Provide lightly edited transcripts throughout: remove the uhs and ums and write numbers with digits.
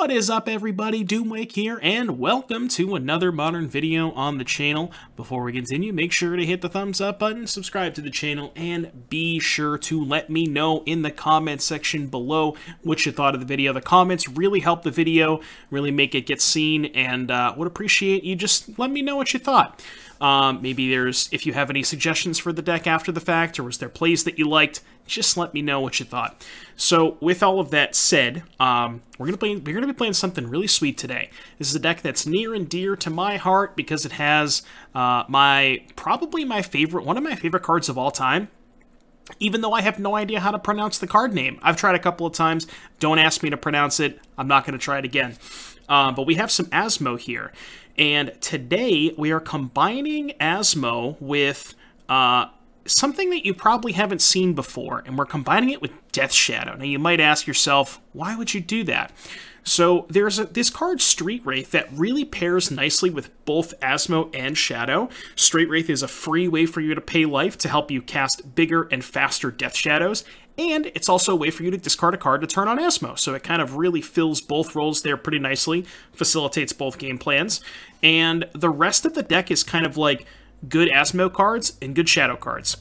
What is up, everybody? Doomwake here, and welcome to another modern video on the channel. Before we continue, make sure to hit the thumbs up button, subscribe to the channel, and be sure to let me know in the comment section below what you thought of the video. The comments really help the video, really make it get seen, and would appreciate you just let me know what you thought. Maybe if you have any suggestions for the deck after the fact, or was there plays that you liked, just let me know what you thought. So, with all of that said, we're gonna be playing something really sweet today. This is a deck that's near and dear to my heart because it has probably one of my favorite cards of all time. Even though I have no idea how to pronounce the card name. I've tried a couple of times. Don't ask me to pronounce it. I'm not going to try it again. But we have some Asmo here. And today we are combining Asmo with something that you probably haven't seen before. And we're combining it with Death Shadow. Now you might ask yourself, why would you do that? So there's this card, Street Wraith, that really pairs nicely with both Asmo and Shadow. Street Wraith is a free way for you to pay life to help you cast bigger and faster Death Shadows, and it's also a way for you to discard a card to turn on Asmo, so it kind of really fills both roles there pretty nicely, facilitates both game plans, and the rest of the deck is kind of like good Asmo cards and good Shadow cards.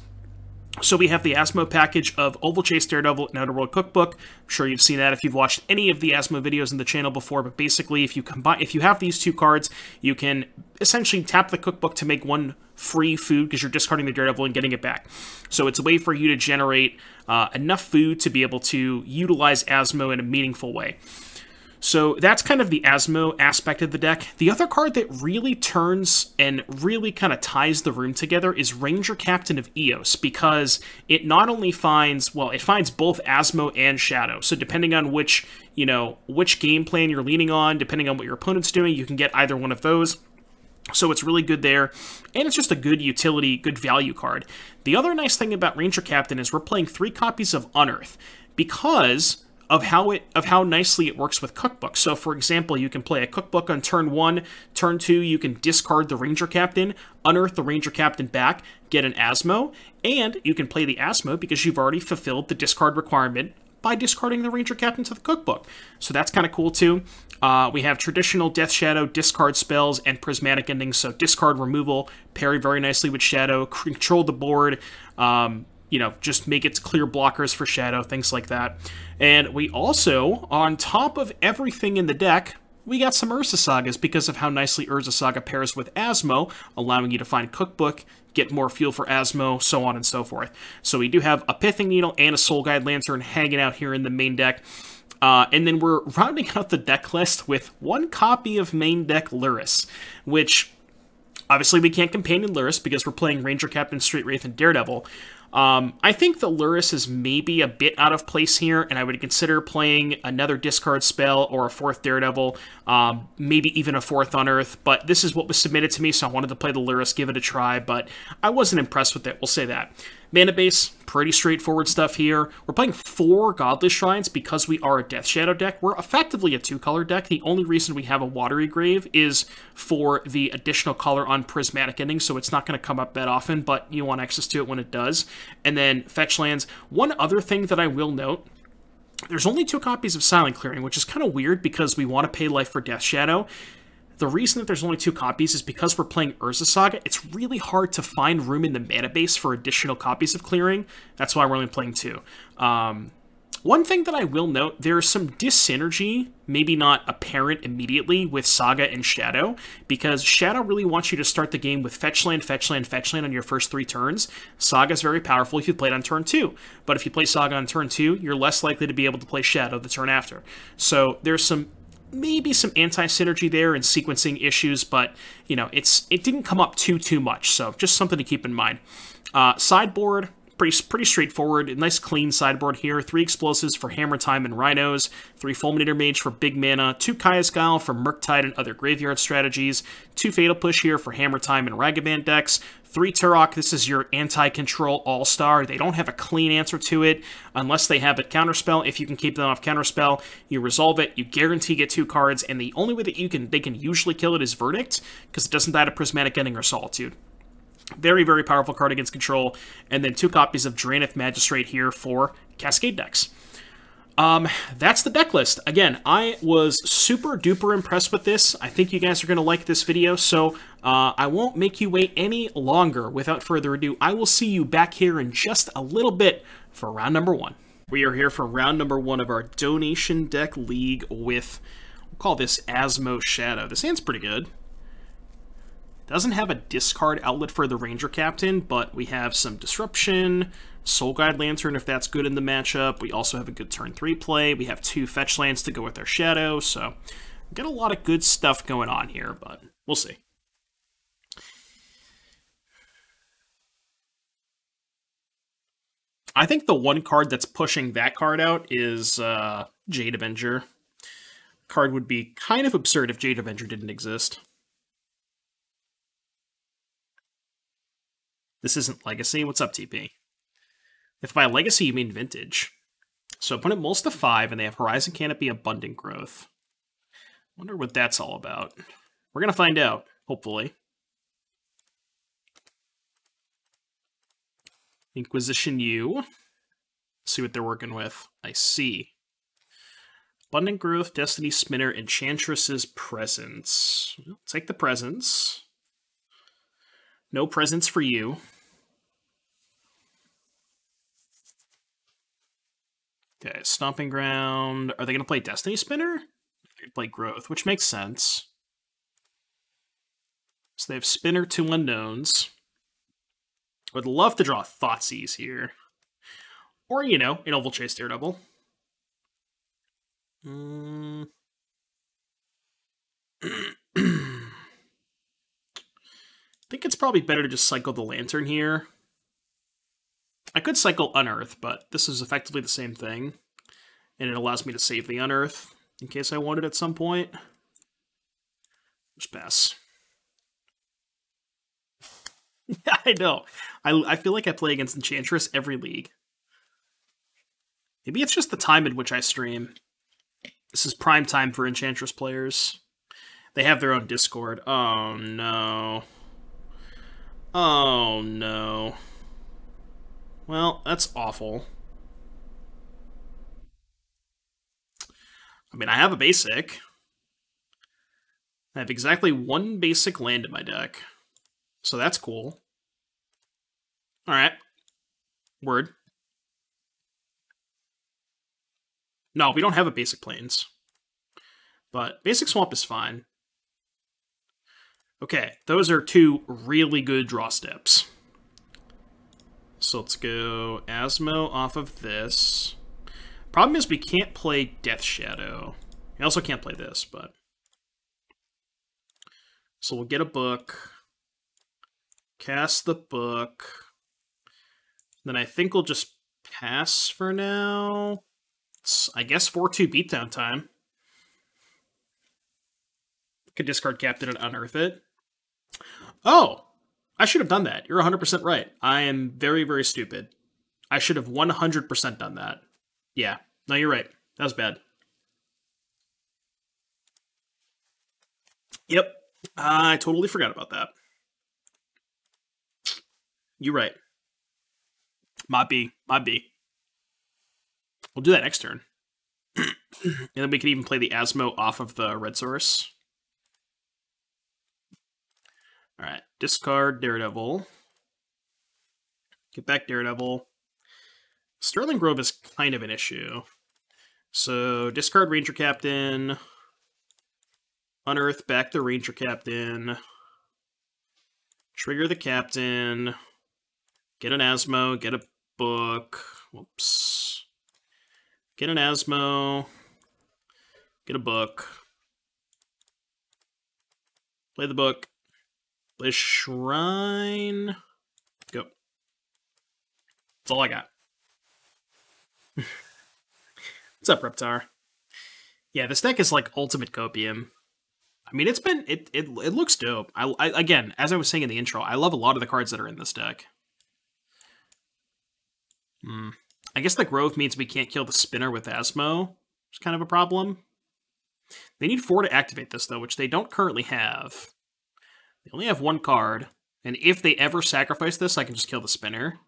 So we have the Asmo package of Oval Chase, Daredevil, and Underworld Cookbook. I'm sure you've seen that if you've watched any of the Asmo videos in the channel before, but basically if you have these two cards, you can essentially tap the cookbook to make one free food because you're discarding the Daredevil and getting it back. So it's a way for you to generate enough food to be able to utilize Asmo in a meaningful way. So that's kind of the Asmo aspect of the deck. The other card that really turns and really kind of ties the room together is Ranger Captain of Eos, because it not only finds both Asmo and Shadow. So depending on which game plan you're leaning on, depending on what your opponent's doing, you can get either one of those. So it's really good there, and it's just a good utility, good value card. The other nice thing about Ranger Captain is we're playing 3 copies of Unearth because of how nicely it works with Cookbook. So, for example, you can play a Cookbook on turn 1, turn 2, you can discard the Ranger Captain, unearth the Ranger Captain back, get an Asmo, and you can play the Asmo because you've already fulfilled the discard requirement by discarding the Ranger Captain to the Cookbook. So that's kind of cool too. We have traditional Death Shadow, discard spells, and prismatic endings, so discard removal, parry very nicely with Shadow, control the board, just make it clear blockers for Shadow, things like that. And we also, on top of everything in the deck, we got some Urza Sagas because of how nicely Urza Saga pairs with Asmo, allowing you to find Cookbook, get more fuel for Asmo, so on and so forth. So we do have a Pithing Needle and a Soul Guide Lantern hanging out here in the main deck. And then we're rounding out the deck list with 1 copy of main deck Luris, which obviously we can't companion Luris because we're playing Ranger Captain, Street Wraith, and Daredevil. I think the Luris is maybe a bit out of place here, and I would consider playing another discard spell or a 4th Daredevil, maybe even a 4th Unearth, but this is what was submitted to me, so I wanted to play the Luris, give it a try, but I wasn't impressed with it, we'll say that. Mana base, pretty straightforward stuff here. We're playing 4 Godless Shrines because we are a Death Shadow deck. We're effectively a 2-color deck. The only reason we have a Watery Grave is for the additional color on Prismatic Ending, so it's not going to come up that often, but you want access to it when it does. And then Fetch Lands. One other thing that I will note, there's only 2 copies of Silent Clearing, which is kind of weird because we want to pay life for Death Shadow. The reason that there's only 2 copies is because we're playing Urza Saga. It's really hard to find room in the mana base for additional copies of Clearing. That's why we're only playing 2. One thing that I will note, there's some dyssynergy, maybe not apparent immediately, with Saga and Shadow, because Shadow really wants you to start the game with Fetch Land, Fetch Land, Fetch Land on your first 3 turns. Saga is very powerful if you play it on turn 2, but if you play Saga on turn 2, you're less likely to be able to play Shadow the turn after. So there's maybe some anti-synergy there and sequencing issues, but, it didn't come up too much, so just something to keep in mind. Sideboard, pretty straightforward. A nice clean sideboard here. 3 explosives for Hammer Time and Rhinos, 3 Fulminator Mage for big mana, 2 Kaya's Guile for Murktide and other graveyard strategies, 2 Fatal Push here for Hammer Time and Ragavan decks, 3 Turok, this is your anti-control all-star. They don't have a clean answer to it unless they have a counterspell. If you can keep them off counterspell, you resolve it, you guarantee get 2 cards, and the only way that they can usually kill it is Verdict, because it doesn't die to Prismatic Ending or Solitude. Very, very powerful card against control. And then 2 copies of Draenith Magistrate here for Cascade decks. That's the deck list. Again, I was super duper impressed with this. I think you guys are going to like this video, so I won't make you wait any longer. Without further ado, I will see you back here in just a little bit for round number 1. We are here for round number 1 of our donation deck league with, we'll call this AsmoShadow. This hand's pretty good. Doesn't have a discard outlet for the Ranger Captain, but we have some Disruption, Soul Guide Lantern if that's good in the matchup. We also have a good turn 3 play. We have 2 fetch lands to go with our Shadow, so we've got a lot of good stuff going on here, but we'll see. I think the one card that's pushing that card out is Jade Avenger. Card would be kind of absurd if Jade Avenger didn't exist. This isn't Legacy. What's up, TP? If by Legacy you mean Vintage. So opponent mulls to 5, and they have Horizon Canopy, Abundant Growth. Wonder what that's all about. We're going to find out, hopefully. Inquisition U. See what they're working with. I see. Abundant Growth, Destiny Spinner, Enchantress's Presence. Take the presence. No presents for you. Okay, Stomping Ground. Are they going to play Destiny Spinner? They're going to play Growth, which makes sense. So they have Spinner, 2 unknowns. I would love to draw Thoughtseize here. Or, you know, an Oval Chase Daredevil. I think it's probably better to just cycle the Lantern here. I could cycle Unearth, but this is effectively the same thing. And it allows me to save the Unearth in case I want it at some point. Just pass. Yeah, I know. I feel like I play against Enchantress every league. Maybe it's just the time in which I stream. This is prime time for Enchantress players. They have their own Discord. Oh, no. Oh, no. Well, that's awful. I mean, I have a basic. I have exactly 1 basic land in my deck. So that's cool. Alright. Word. No, we don't have a basic plains. But basic swamp is fine. Okay, those are 2 really good draw steps. So let's go Asmo off of this. Problem is we can't play Death Shadow. We also can't play this, but... So we'll get a book. Cast the book. Then I think we'll just pass for now. It's, I guess, 4-2 beatdown time. Could discard Captain and unearth it. Oh! I should have done that. You're 100% right. I am very, very stupid. I should have 100% done that. Yeah. No, you're right. That was bad. Yep. I totally forgot about that. You're right. Might be. Might be. We'll do that next turn. And then we can even play the Asmo off of the red source. Alright, discard Daredevil. Get back Daredevil. Sterling Grove is kind of an issue. So, discard Ranger Captain. Unearth back the Ranger Captain. Trigger the Captain. Get an Asmo, get a book. Whoops. Get an Asmo. Get a book. Play the book. Play Shrine. Go. That's all I got. What's up, Reptar? Yeah, this deck is like ultimate copium. I mean, it looks dope. I again, as I was saying in the intro, I love a lot of the cards that are in this deck. I guess the Grove means we can't kill the Spinner with Asmo. It's kind of a problem. They need 4 to activate this, though, which they don't currently have. They only have 1 card, and if they ever sacrifice this, I can just kill the Spinner.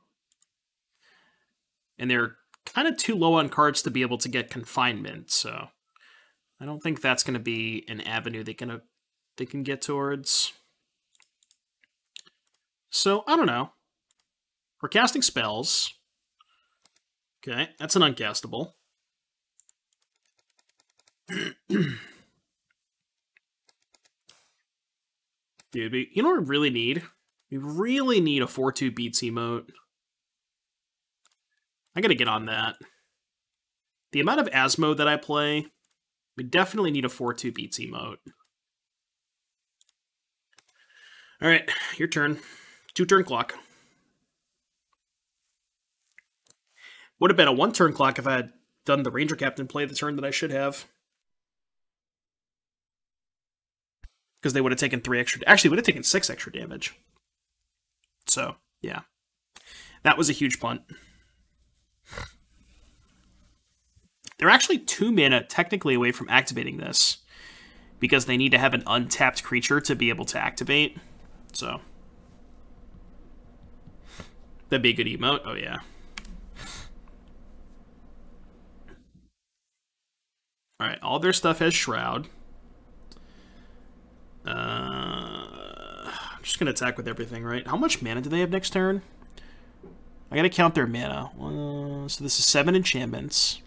And they're kind of too low on cards to be able to get confinement, so I don't think that's going to be an avenue they can get towards. So, I don't know. We're casting spells. Okay, that's an uncastable. Dude, you know what we really need? We really need a 4-2 beats emote. I gotta get on that. The amount of Asmo that I play, we definitely need a 4-2 beats emote. Alright, your turn. 2-turn clock. Would have been a 1-turn clock if I had done the Ranger Captain play the turn that I should have. Because they would have taken 3 extra... Actually, would have taken 6 extra damage. So, yeah. That was a huge punt. They're actually 2 mana technically away from activating this. Because they need to have an untapped creature to be able to activate. So. That'd be a good emote. Oh, yeah. Alright, all their stuff has Shroud. I'm just going to attack with everything, right? How much mana do they have next turn? I got to count their mana. So this is 7 enchantments.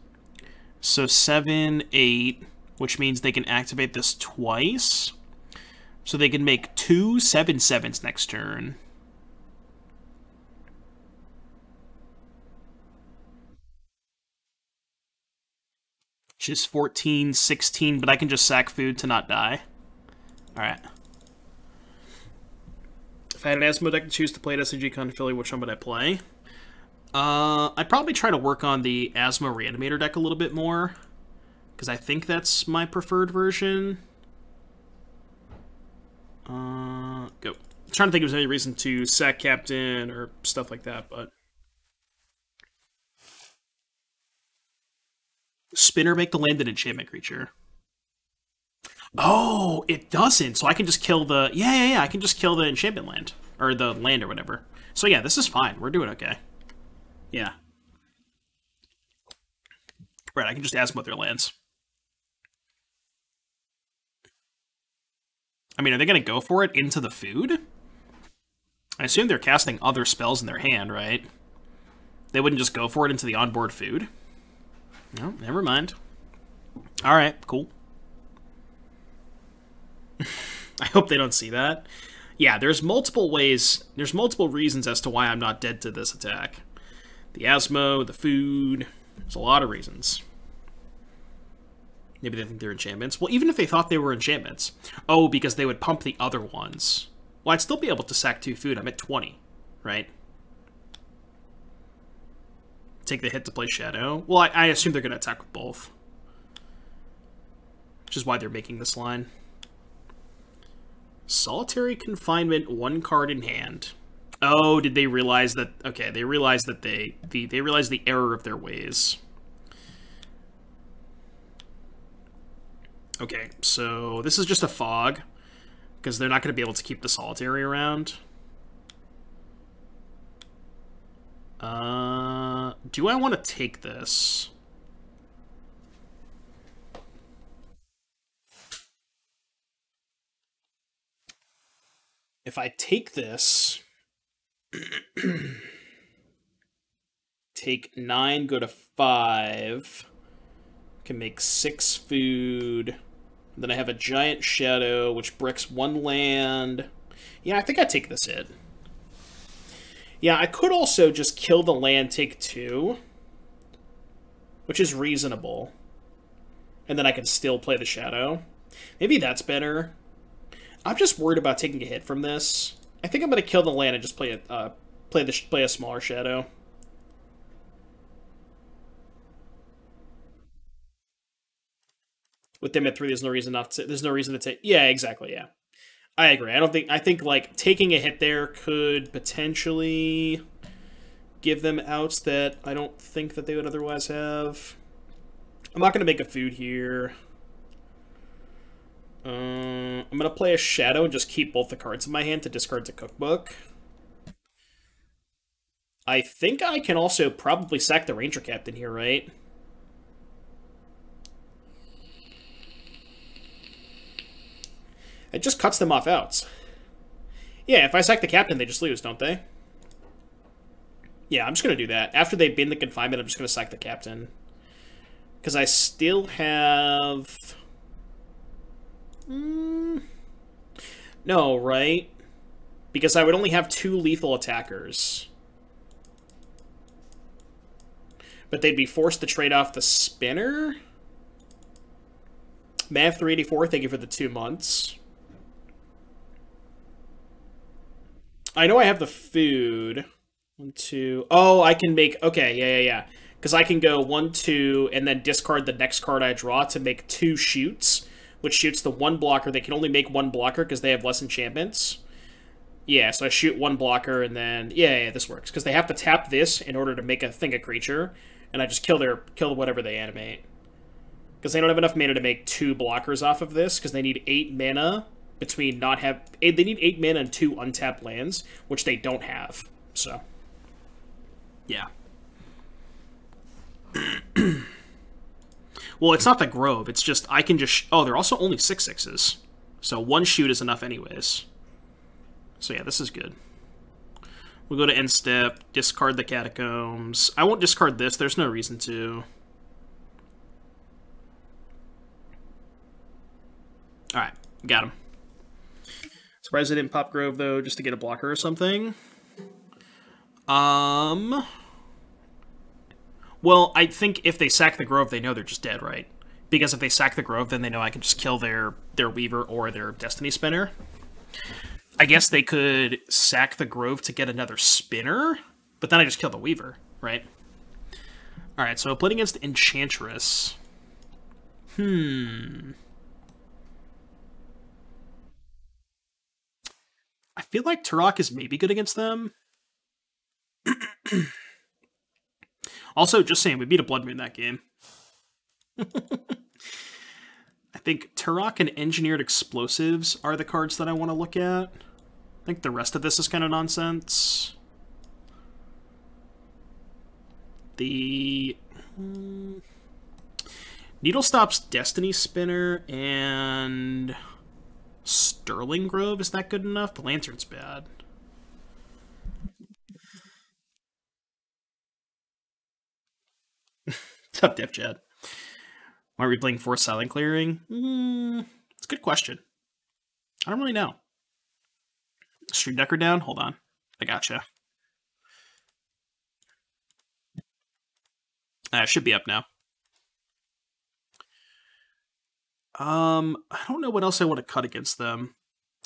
So 7, 8, which means they can activate this twice. So they can make 2 7/7s next turn. Which is 14, 16, but I can just sack food to not die. Alright. If I had an Asmo deck to choose to play at SCG Con Philly, which one would I play? I'd probably try to work on the Asmo Reanimator deck a little bit more. Because I think that's my preferred version. Go. I'm trying to think if there's any reason to sack Captain or stuff like that, but... Spinner make the land an enchantment creature. Oh, it doesn't. So I can just kill the... Yeah. I can just kill the enchantment land. Or the land or whatever. So yeah, this is fine. We're doing okay. Yeah. Right, I can just Asmo their lands. I mean, are they going to go for it into the food? I assume they're casting other spells in their hand, right? They wouldn't just go for it into the onboard food? No, never mind. Alright, cool. I hope they don't see that. Yeah, there's multiple ways, there's multiple reasons as to why I'm not dead to this attack. The Asmo, the food, there's a lot of reasons. Maybe they think they're enchantments. Well, even if they thought they were enchantments. Oh, because they would pump the other ones. Well, I'd still be able to sack 2 food. I'm at 20, right? Take the hit to play Shadow. Well, I assume they're going to attack with both. Which is why they're making this line. Solitary Confinement, 1 card in hand. Oh, did they realize that... Okay, they realized that they realized the error of their ways. Okay, so this is just a fog. Because they're not going to be able to keep the Solitary around. Do I want to take this? If I take this, take 9, go to 5, can make 6 food, then I have a Giant Shadow, which bricks 1 land. Yeah, I think I take this hit. Yeah, I could also just kill the land, take 2, which is reasonable. And then I can still play the Shadow. Maybe that's better. I'm just worried about taking a hit from this. I think I'm going to kill the land and just play a smaller Shadow. With them at 3, there's no reason not to. There's no reason to take. Yeah, exactly. Yeah, I agree. I think like taking a hit there could potentially give them outs that I don't think that they would otherwise have. I'm not going to make a food here. I'm going to play a Shadow and just keep both the cards in my hand to discard to Cookbook. I think I can also probably sack the Ranger Captain here, right? It just cuts them off outs. Yeah, if I sack the Captain, they just lose, don't they? Yeah, I'm just going to do that. After they bin the confinement, I'm just going to sack the Captain. Because I still have... No, right? Because I would only have 2 lethal attackers. But they'd be forced to trade off the spinner? Mav384, thank you for the 2 months. I know I have the food. 1, 2... Oh, I can make... Okay, yeah. Because I can go 1, 2, and then discard the next card I draw to make 2 shoots, which shoots the 1 blocker. They can only make 1 blocker because they have less enchantments. Yeah, so I shoot 1 blocker, and then... Yeah, this works. Because they have to tap this in order to make a creature, and I just kill whatever they animate. Because they don't have enough mana to make 2 blockers off of this, because they need 8 mana between they need 8 mana and 2 untapped lands, which they don't have. So, yeah. Well, it's not the Grove, it's just, I can just... Oh, they're also only 6/6s. So 1 shoot is enough anyways. So yeah, this is good. We'll go to end step, discard the Catacombs. I won't discard this, there's no reason to. Alright, got him. Surprised I didn't pop Grove, though, just to get a blocker or something. Well, I think if they sack the Grove, they know they're just dead, right? Because if they sack the Grove, then they know I can just kill their Weaver or their Destiny Spinner. I guess they could sack the Grove to get another Spinner, but then I just kill the Weaver, right? Alright, so playing against Enchantress. I feel like Turok is maybe good against them. Also, just saying, we beat a Blood Moon that game. I think Turok and Engineered Explosives are the cards that I want to look at. I think the rest of this is kind of nonsense. The... Needle Stop's Destiny Spinner and... Sterling Grove, is that good enough? The Lantern's bad. Tough Def Chad. Why are we playing Force Silent Clearing? It's a good question. I don't really know. Stream Decker down? Hold on. I gotcha. It should be up now. I don't know what else I want to cut against them.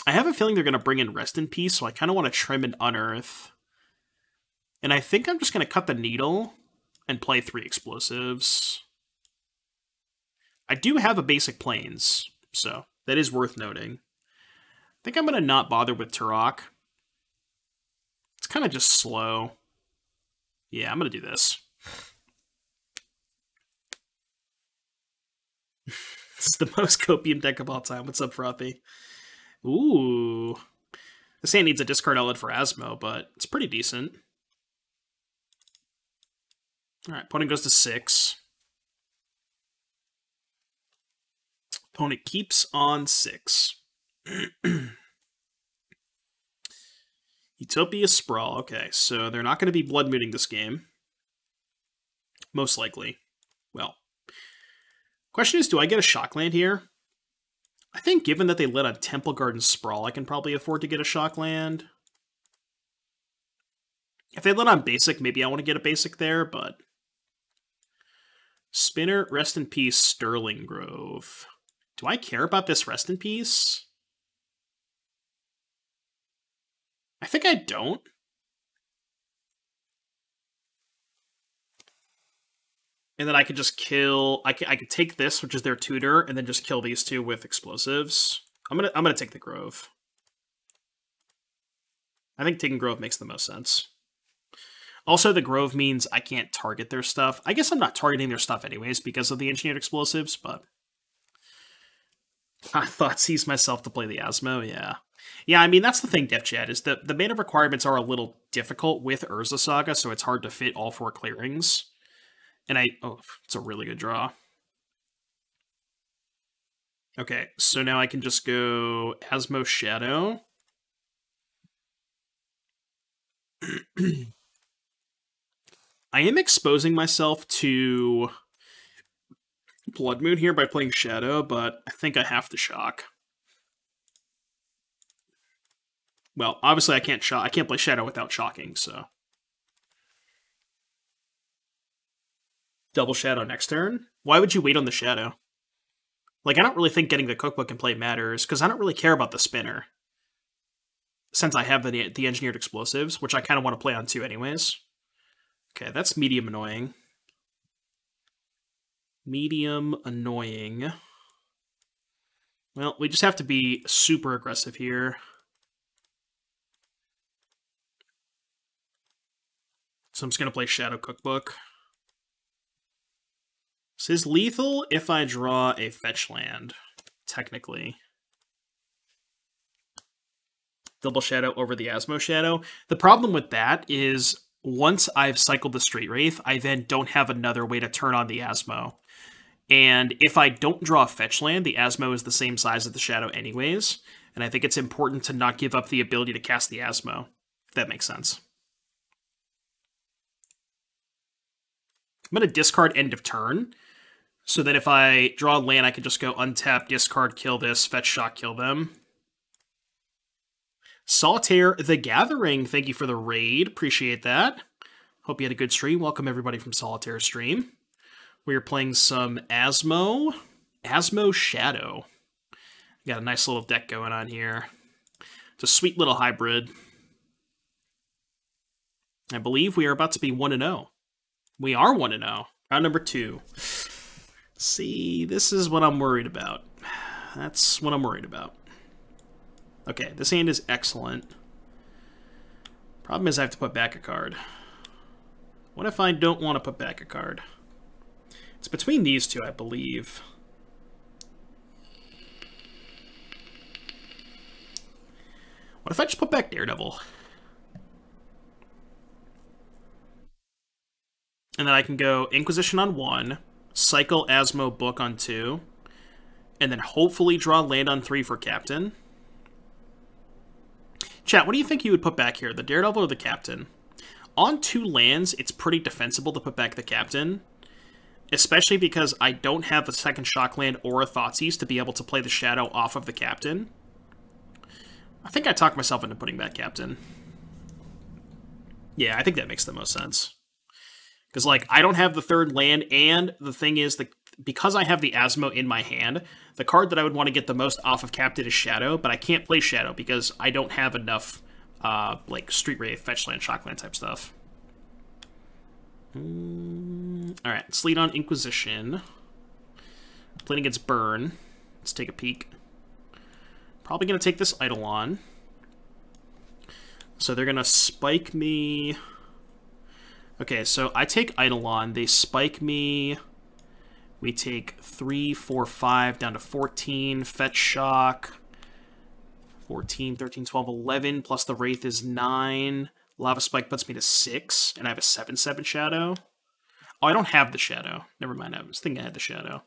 I have a feeling they're going to bring in Rest in Peace, so I kind of want to trim and unearth. And I think I'm just going to cut the Needle and play 3 explosives. I do have a basic Plains, so that is worth noting. I think I'm going to not bother with Turok. It's kind of just slow. Yeah, I'm going to do this. This is the most copium deck of all time. What's up, Frothy? Ooh. This hand needs a discard outlet for Asmo, but it's pretty decent. Alright, opponent goes to 6. Opponent keeps on 6. Utopia Sprawl. Okay, so they're not going to be Blood Mooning this game. Most likely. Well. Question is, do I get a Shockland here? I think given that they let on Temple Garden Sprawl, I can probably afford to get a Shockland. If they let on Basic, maybe I want to get a Basic there, but... Spinner, Rest in Peace, Sterling Grove. Do I care about this Rest in Peace? I think I don't. And then I could just kill... I could take this, which is their tutor, and then just kill these 2 with explosives. I'm gonna take the Grove. I think taking Grove makes the most sense. Also, the Grove means I can't target their stuff. I guess I'm not targeting their stuff anyways because of the Engineered Explosives, but... I thought seize myself to play the Asmo, yeah. Yeah, I mean, that's the thing, Def Chat, is that the mana requirements are a little difficult with Urza Saga, so it's hard to fit all 4 clearings. And oh, it's a really good draw. Okay, so now I can just go AsmoShadow. I am exposing myself to Blood Moon here by playing Shadow, but I think I have to shock. Well, obviously I can't play Shadow without shocking, so. Double Shadow next turn? Why would you wait on the Shadow? Like, I don't really think getting the cookbook in play matters, because I don't really care about the spinner. Since I have the engineered explosives, which I kind of want to play on too anyways. Okay, that's medium annoying. Medium annoying. Well, we just have to be super aggressive here. So I'm just going to play Shadow Cookbook. This is lethal if I draw a fetch land, technically. Double Shadow over the AsmoShadow. The problem with that is once I've cycled the Straight Wraith, I then don't have another way to turn on the Asmo. And if I don't draw a fetch land, the Asmo is the same size as the Shadow anyways, and I think it's important to not give up the ability to cast the Asmo, if that makes sense. I'm going to discard end of turn, so that if I draw a land, I can just go untap, discard, kill this, fetch, shock, kill them. Solitaire the Gathering, thank you for the raid. Appreciate that. Hope you had a good stream. Welcome everybody from Solitaire stream. We are playing some AsmoShadow. Got a nice little deck going on here. It's a sweet little hybrid. I believe we are about to be 1-0. We are 1-0. Round number 2. See, this is what I'm worried about. That's what I'm worried about. Okay, this hand is excellent. Problem is I have to put back a card. What if I don't want to put back a card? It's between these two, I believe. What if I just put back Daredevil? And then I can go Inquisition on 1, cycle Asmo Book on 2, and then hopefully draw land on 3 for Captain. Chat, what do you think you would put back here, the Daredevil or the Captain? On 2 lands, it's pretty defensible to put back the Captain, especially because I don't have a second shock land or a Thoughtseize to be able to play the Shadow off of the Captain. I think I talked myself into putting back Captain. Yeah, I think that makes the most sense. Because, like, I don't have the 3rd land, and the thing is, because I have the Asmo in my hand, the card that I would want to get the most off of Captain is Shadow, but I can't play Shadow because I don't have enough, like, Street Wraith, Fetch Land, Shock Land type stuff. Alright, let's lead on Inquisition. Playing against Burn. Let's take a peek. Probably going to take this Eidolon. So they're going to spike me. Okay, so I take Eidolon, they spike me, we take 3, 4, 5, down to 14, fetch shock, 14, 13, 12, 11, plus the Wraith is 9, Lava Spike puts me to 6, and I have a 7/7 Shadow. Oh, I don't have the Shadow. Never mind, I was thinking I had the Shadow.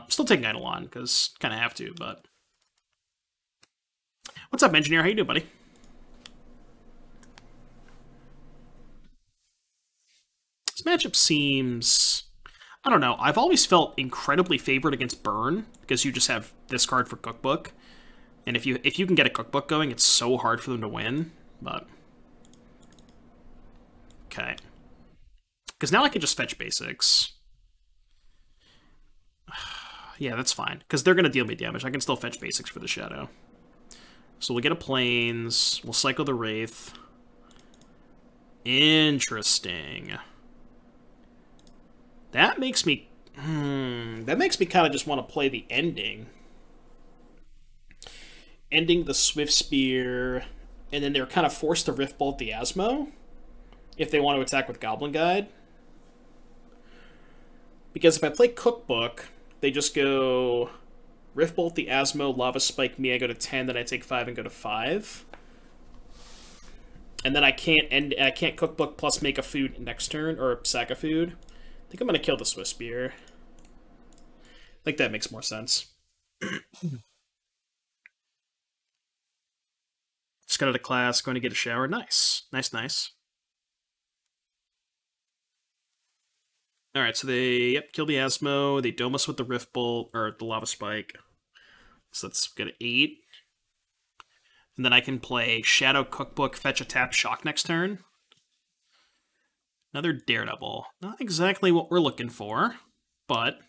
Still taking Eidolon, because kind of have to, but... What's up, Engineer? How you doing, buddy? This matchup seems... I don't know. I've always felt incredibly favored against Burn, because you just have this card for Cookbook. And if you can get a Cookbook going, it's so hard for them to win. But... Okay. Because now I can just fetch basics. Yeah, that's fine. Because they're going to deal me damage. I can still fetch basics for the Shadow. So we'll get a Plains. We'll cycle the Wraith. Interesting. That makes me... that makes me kind of just want to play the ending. Ending the Swift Spear, and then they're kind of forced to Rift Bolt the Asmo if they want to attack with Goblin Guide. Because if I play Cookbook, they just go Rift Bolt the Asmo, Lava Spike me, I go to 10, then I take 5 and go to 5. And then I can't Cookbook plus make a food next turn, or sack a food. I think I'm gonna kill the Swiss Beer. I think that makes more sense. Just got out of class, going to get a shower. Nice. Nice. Alright, so they kill the Asmo, they dome us with the Rift Bolt, or the Lava Spike. So let's get an 8. And then I can play Shadow Cookbook, fetch a tap, shock next turn. Another Daredevil. Not exactly what we're looking for, but...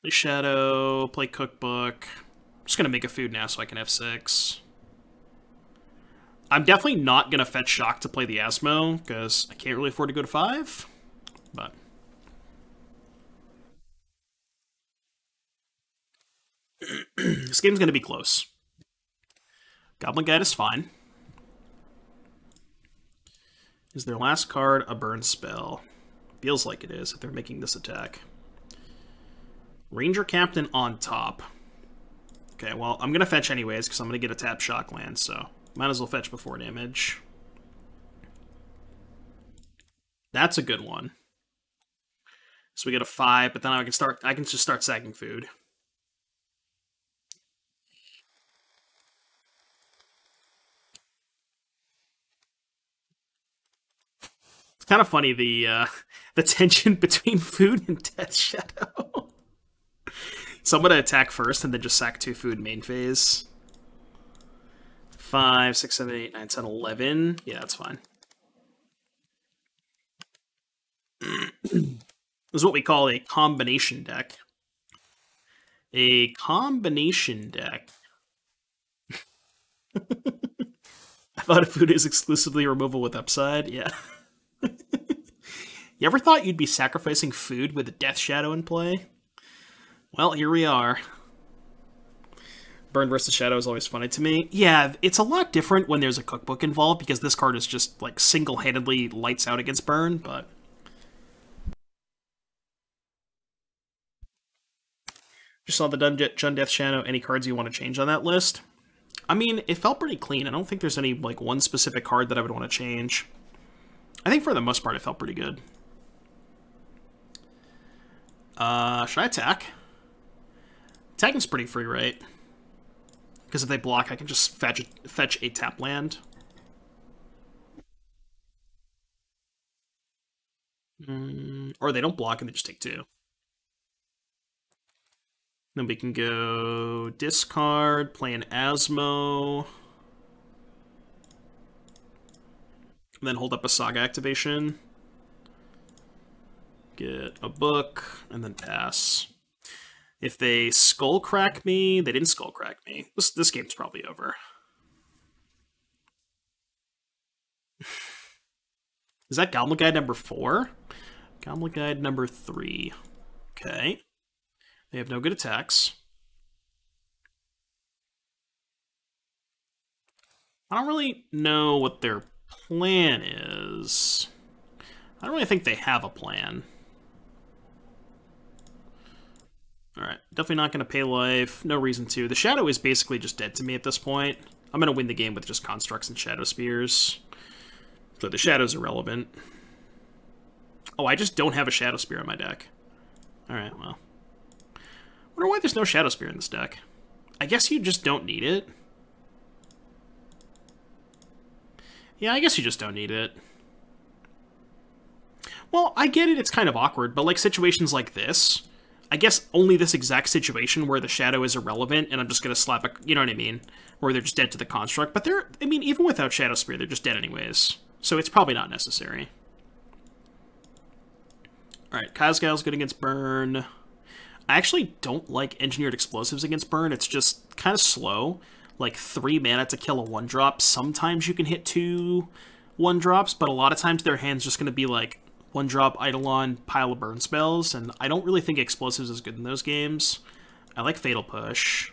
Play Shadow, play Cookbook. I'm just going to make a food now so I can F6. I'm definitely not going to fetch shock to play the Asmo, because I can't really afford to go to 5. But... this game's going to be close. Goblin Guide is fine. Is their last card a burn spell? Feels like it is if they're making this attack. Ranger Captain on top. Okay, well, I'm going to fetch anyways because I'm going to get a tap shock land, so might as well fetch before damage. That's a good one. So we get a 5, but then I can just start sacking food. It's kind of funny, the tension between food and Death Shadow. So I'm going to attack first and then just sack 2 food main phase. 5, 6, 7, 8, 9, 10, 11. Yeah, that's fine. This is what we call a combination deck. A combination deck. I thought food is exclusively removal with upside. Yeah. You ever thought you'd be sacrificing food with a Death Shadow in play? Well, here we are. Burn versus Shadow is always funny to me. Yeah, it's a lot different when there's a Cookbook involved, because this card is just, like, single-handedly lights out against Burn, but... Just saw the Jund Death Shadow. Any cards you want to change on that list? I mean, it felt pretty clean. I don't think there's any, like, one specific card that I would want to change. I think for the most part it felt pretty good. Should I attack? Attacking's pretty free, right? Because if they block, I can just fetch a tap land. Or they don't block and they just take 2. Then we can go discard, play an Asmo, and then hold up a Saga activation. Get a book, and then pass. If they skull crack me, they didn't skull crack me. This game's probably over. Is that Goblin Guide number 4? Goblin Guide number 3. Okay. They have no good attacks. I don't really know what their plan is. I don't really think they have a plan. Alright, definitely not going to pay life. No reason to. The Shadow is basically just dead to me at this point. I'm going to win the game with just Constructs and Shadow Spears. So the Shadow's irrelevant. Oh, I just don't have a Shadow Spear in my deck. Alright, well. I wonder why there's no Shadow Spear in this deck. I guess you just don't need it. Yeah, I guess you just don't need it. Well, I get it, it's kind of awkward, but like situations like this, I guess only this exact situation where the Shadow is irrelevant and I'm just going to slap a, you know what I mean? Where they're just dead to the Construct. But they're, I mean, even without Shadow Spear, they're just dead anyways. So it's probably not necessary. Alright, Kazgal's good against Burn. I actually don't like Engineered Explosives against Burn. It's just kind of slow. Like 3 mana to kill a 1-drop. Sometimes you can hit 2 1-drops, but a lot of times their hand's just going to be like 1-drop, Eidolon, pile of burn spells, and I don't really think Explosives is good in those games. I like Fatal Push,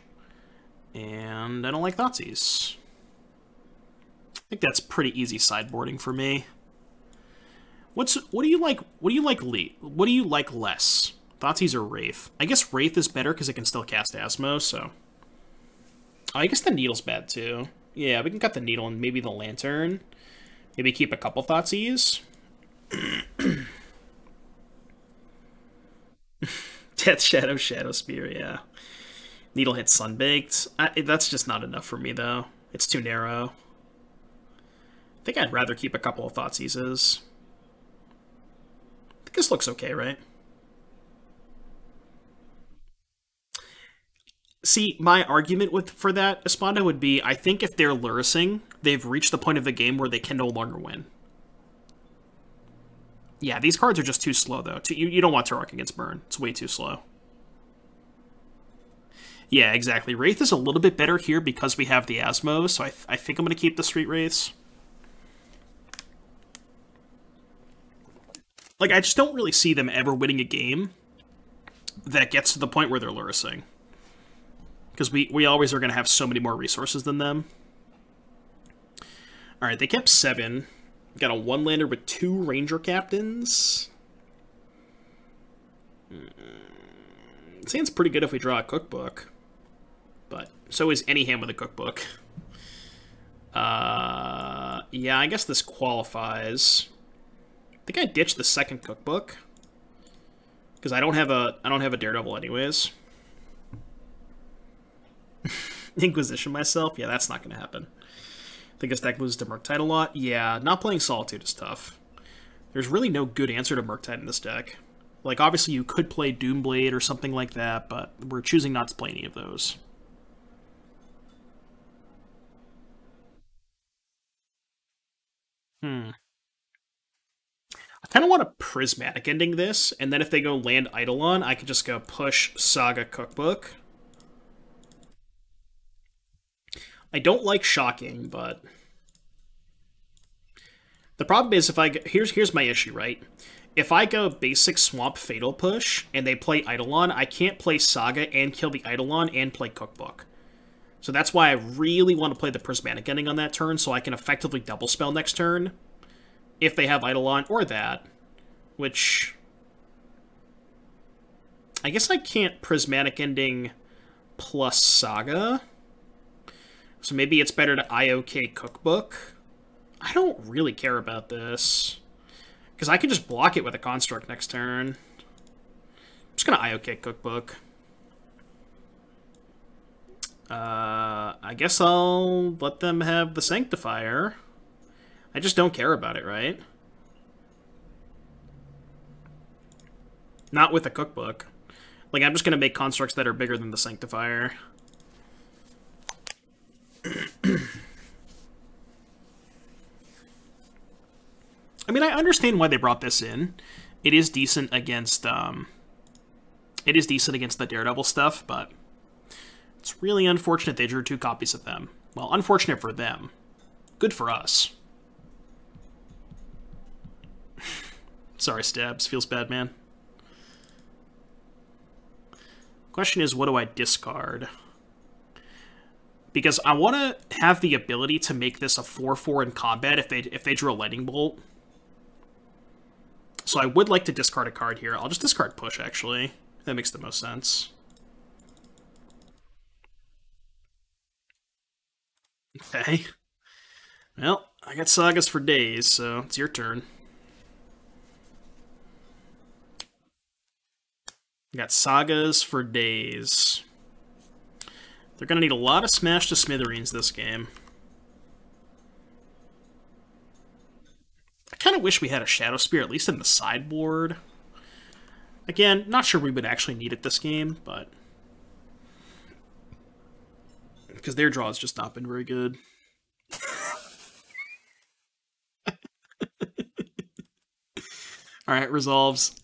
and I don't like Thoughtseize. I think that's pretty easy sideboarding for me. What do you like less? Thoughtseize or Wraith. I guess Wraith is better because it can still cast Asmo, so... Oh, I guess the Needle's bad, too. Yeah, we can cut the Needle and maybe the Lantern. Maybe keep a couple Thoughtseize. Death Shadow, Shadow Spear, yeah. Needle hit Sunbaked. That's just not enough for me, though. It's too narrow. I think I'd rather keep a couple of Thoughtseizes. I think this looks okay, right? See, my argument for that, Espada, would be, I think if they're Lurising, they've reached the point of the game where they can no longer win. Yeah, these cards are just too slow, though. You don't want to rock against Burn. It's way too slow. Yeah, exactly. Wraith is a little bit better here because we have the Asmo, so I think I'm going to keep the Street Wraiths. Like, I just don't really see them ever winning a game that gets to the point where they're Lurising. Because we always are going to have so many more resources than them. Alright, they kept 7. Got a 1-lander with 2 Ranger Captains. It seems pretty good if we draw a Cookbook. But so is any hand with a Cookbook. Yeah, I guess this qualifies. I think I ditched the second Cookbook. Because I don't have a Daredevil anyways. Inquisition myself? Yeah, that's not going to happen. I think this deck loses to Murktide a lot. Yeah, not playing Solitude is tough. There's really no good answer to Murktide in this deck. Like, obviously you could play Doomblade or something like that, but we're choosing not to play any of those. I kind of want a Prismatic ending this, and then if they go land Eidolon, I could just go push Saga Cookbook. I don't like Shocking, but... The problem is, if I go... Here's my issue, right? If I go basic Swamp Fatal Push, and they play Eidolon, I can't play Saga and kill the Eidolon and play Cookbook. So that's why I really want to play the Prismatic ending on that turn, so I can effectively double spell next turn. If they have Eidolon, or that. Which... I guess I can't Prismatic ending plus Saga. So maybe it's better to IOK Cookbook. I don't really care about this. Because I can just block it with a Construct next turn. I'm just going to IOK Cookbook. I guess I'll let them have the Sanctifier. I just don't care about it, right? Not with a Cookbook. Like, I'm just going to make constructs that are bigger than the Sanctifier. I mean, I understand why they brought this in. It is decent against, the Daredevil stuff, but it's really unfortunate they drew 2 copies of them. Well, unfortunate for them. Good for us. Sorry, Stabs. Feels bad, man. Question is, what do I discard? Because I want to have the ability to make this a 4/4 in combat if they drew a Lightning Bolt. So I would like to discard a card here. I'll just discard Push, actually. That makes the most sense. Okay. Well, I got Sagas for days, so it's your turn. I got Sagas for days. They're going to need a lot of Smash to Smithereens this game. I kind of wish we had a Shadow Spear, at least in the sideboard. Again, not sure we would actually need it this game, but... because their draw has just not been very good. Alright, resolves.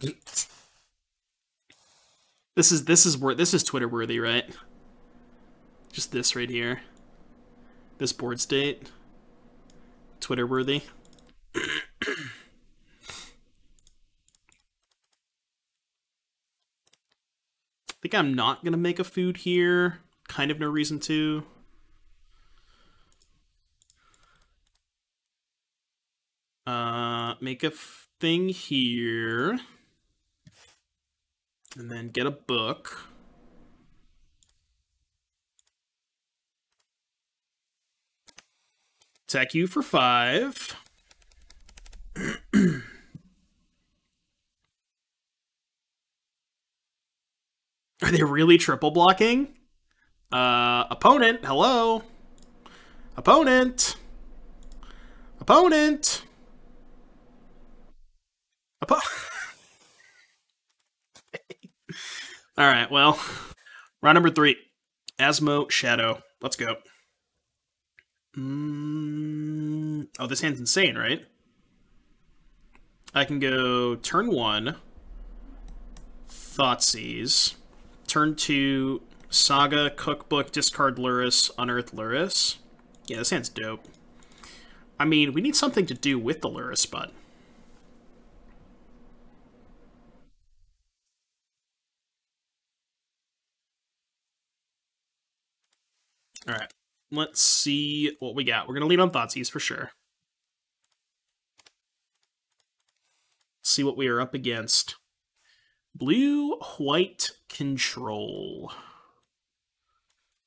This is Twitter worthy, right? Just this right here. This board state. Twitter worthy. I think I'm not gonna make a food here. Kind of no reason to. Make a thing here. And then get a book. Attack you for 5. Are they really triple blocking? Opponent, hello? Opponent! Opponent! Alright, well, round number 3. AsmoShadow. Let's go. Oh, this hand's insane, right? I can go turn 1, Thoughtseize. Turn 2, Saga, Cookbook, discard Lurrus, unearth Lurrus. Yeah, this hand's dope. I mean, we need something to do with the Lurrus, but... Alright, let's see what we got. We're going to lead on Thoughtseize for sure. Let's see what we are up against. Blue-white control.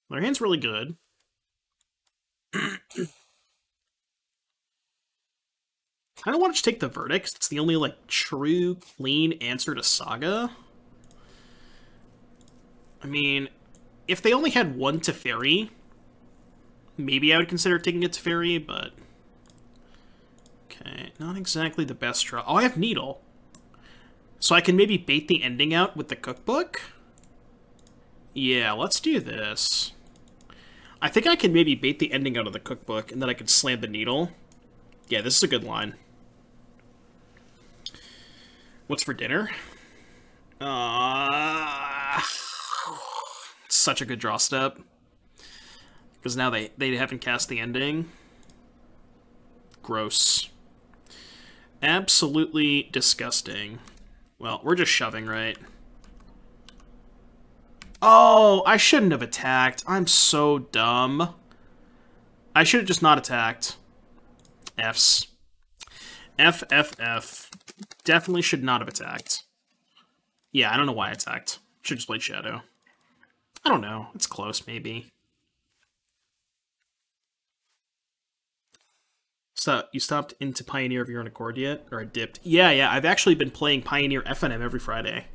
Their hand's really good. Kind of want to take the Verdict. It's the only, like, true, clean answer to Saga. I mean, if they only had 1 Teferi, maybe I would consider taking a Teferi, but... Okay, not exactly the best draw. Oh, I have Needle. So I can maybe bait the ending out with the Cookbook? Yeah, let's do this. I think I can maybe bait the ending out of the Cookbook, and then I can slam the Needle. Yeah, this is a good line. What's for dinner? Such a good draw step. Because now they haven't cast the ending. Gross. Absolutely disgusting. Well, we're just shoving, right? Oh, I shouldn't have attacked. I'm so dumb. I should have just not attacked. Fs. F, F, F. Definitely should not have attacked. Yeah, I don't know why I attacked. Should just played Shadow. I don't know. It's close, maybe. So, you stopped into Pioneer of your own accord yet? Or dipped? Yeah, I've actually been playing Pioneer FNM every Friday.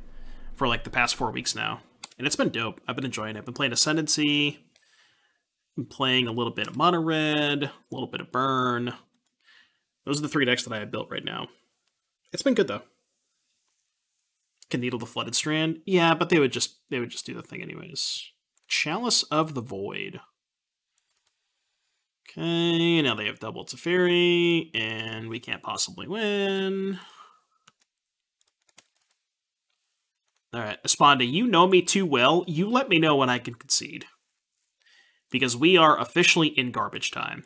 For like the past 4 weeks now. And it's been dope. I've been enjoying it. I've been playing Ascendancy. Been playing a little bit of Mono Red. A little bit of Burn. Those are the 3 decks that I have built right now. It's been good though. Can Needle the Flooded Strand? Yeah, but they would just do the thing anyways. Chalice of the Void. Okay, now they have double Teferi, and we can't possibly win. Alright, Esponda, you know me too well. You let me know when I can concede. Because we are officially in garbage time.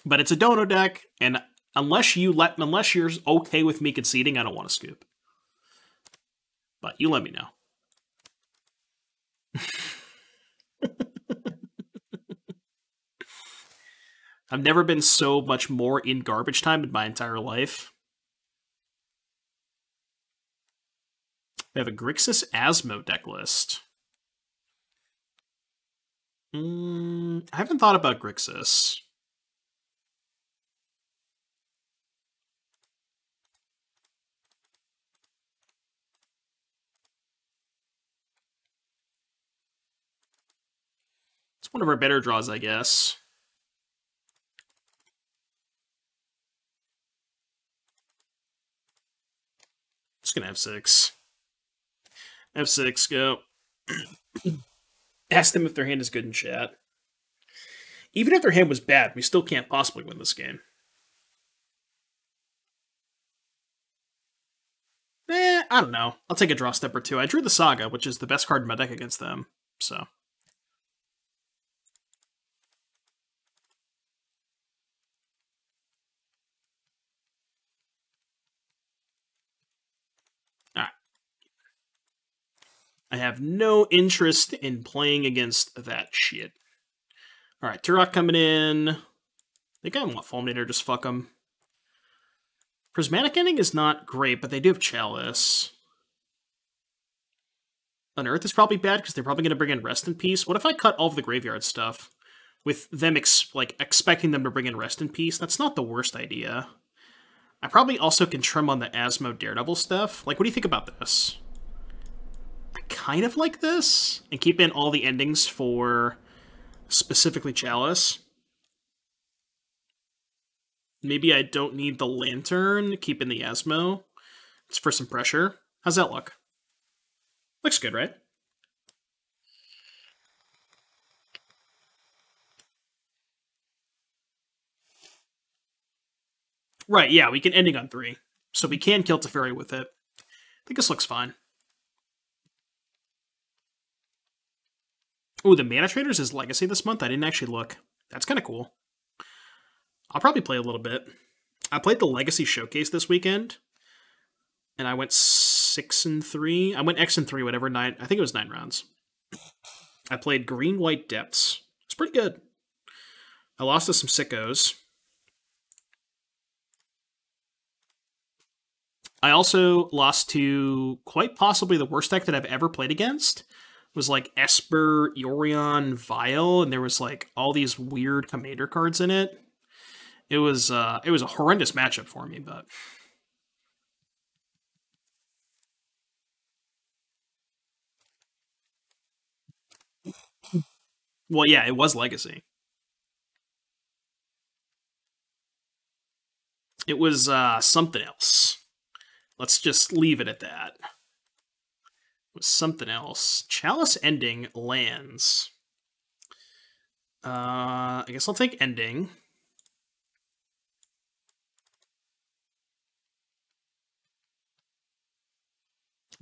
But it's a dono deck, and unless you're okay with me conceding, I don't want to scoop. But you let me know. I've never been so much more in garbage time in my entire life. We have a Grixis Asmo deck list. I haven't thought about Grixis. It's one of our better draws, I guess. Just gonna F6. F6, go. Ask them if their hand is good in chat. Even if their hand was bad, we still can't possibly win this game. I don't know. I'll take a draw step or 2. I drew the Saga, which is the best card in my deck against them, so... I have no interest in playing against that shit. Alright, Turok coming in. I think I want Fulminator, just fuck him. Prismatic Ending is not great, but they do have Chalice. Unearth is probably bad because they're probably going to bring in Rest in Peace. What if I cut all of the graveyard stuff? With them expecting them to bring in Rest in Peace, that's not the worst idea. I probably also can trim on the Asmo Daredevil stuff. Like, what do you think about this? I kind of like this, and keep in all the endings for specifically Chalice. Maybe I don't need the Lantern, keep in the Asmo. It's for some pressure. How's that look? Looks good, right? Right, yeah, we can ending on 3. So we can kill Teferi with it. I think this looks fine. Ooh, the Mana Traders is Legacy this month? I didn't actually look. That's kind of cool. I'll probably play a little bit. I played the Legacy Showcase this weekend, and I went 6-3. I went X-3, whatever, 9. I think it was 9 rounds. I played Green-White Depths. It's pretty good. I lost to some sickos. I also lost to quite possibly the worst deck that I've ever played against. It was like Esper, Yorion, Vile, and there was like all these weird commander cards in it. It was a horrendous matchup for me, but well, yeah, it was Legacy. It was something else. Let's just leave it at that. It was something else. Chalice Ending lands. I guess I'll take Ending.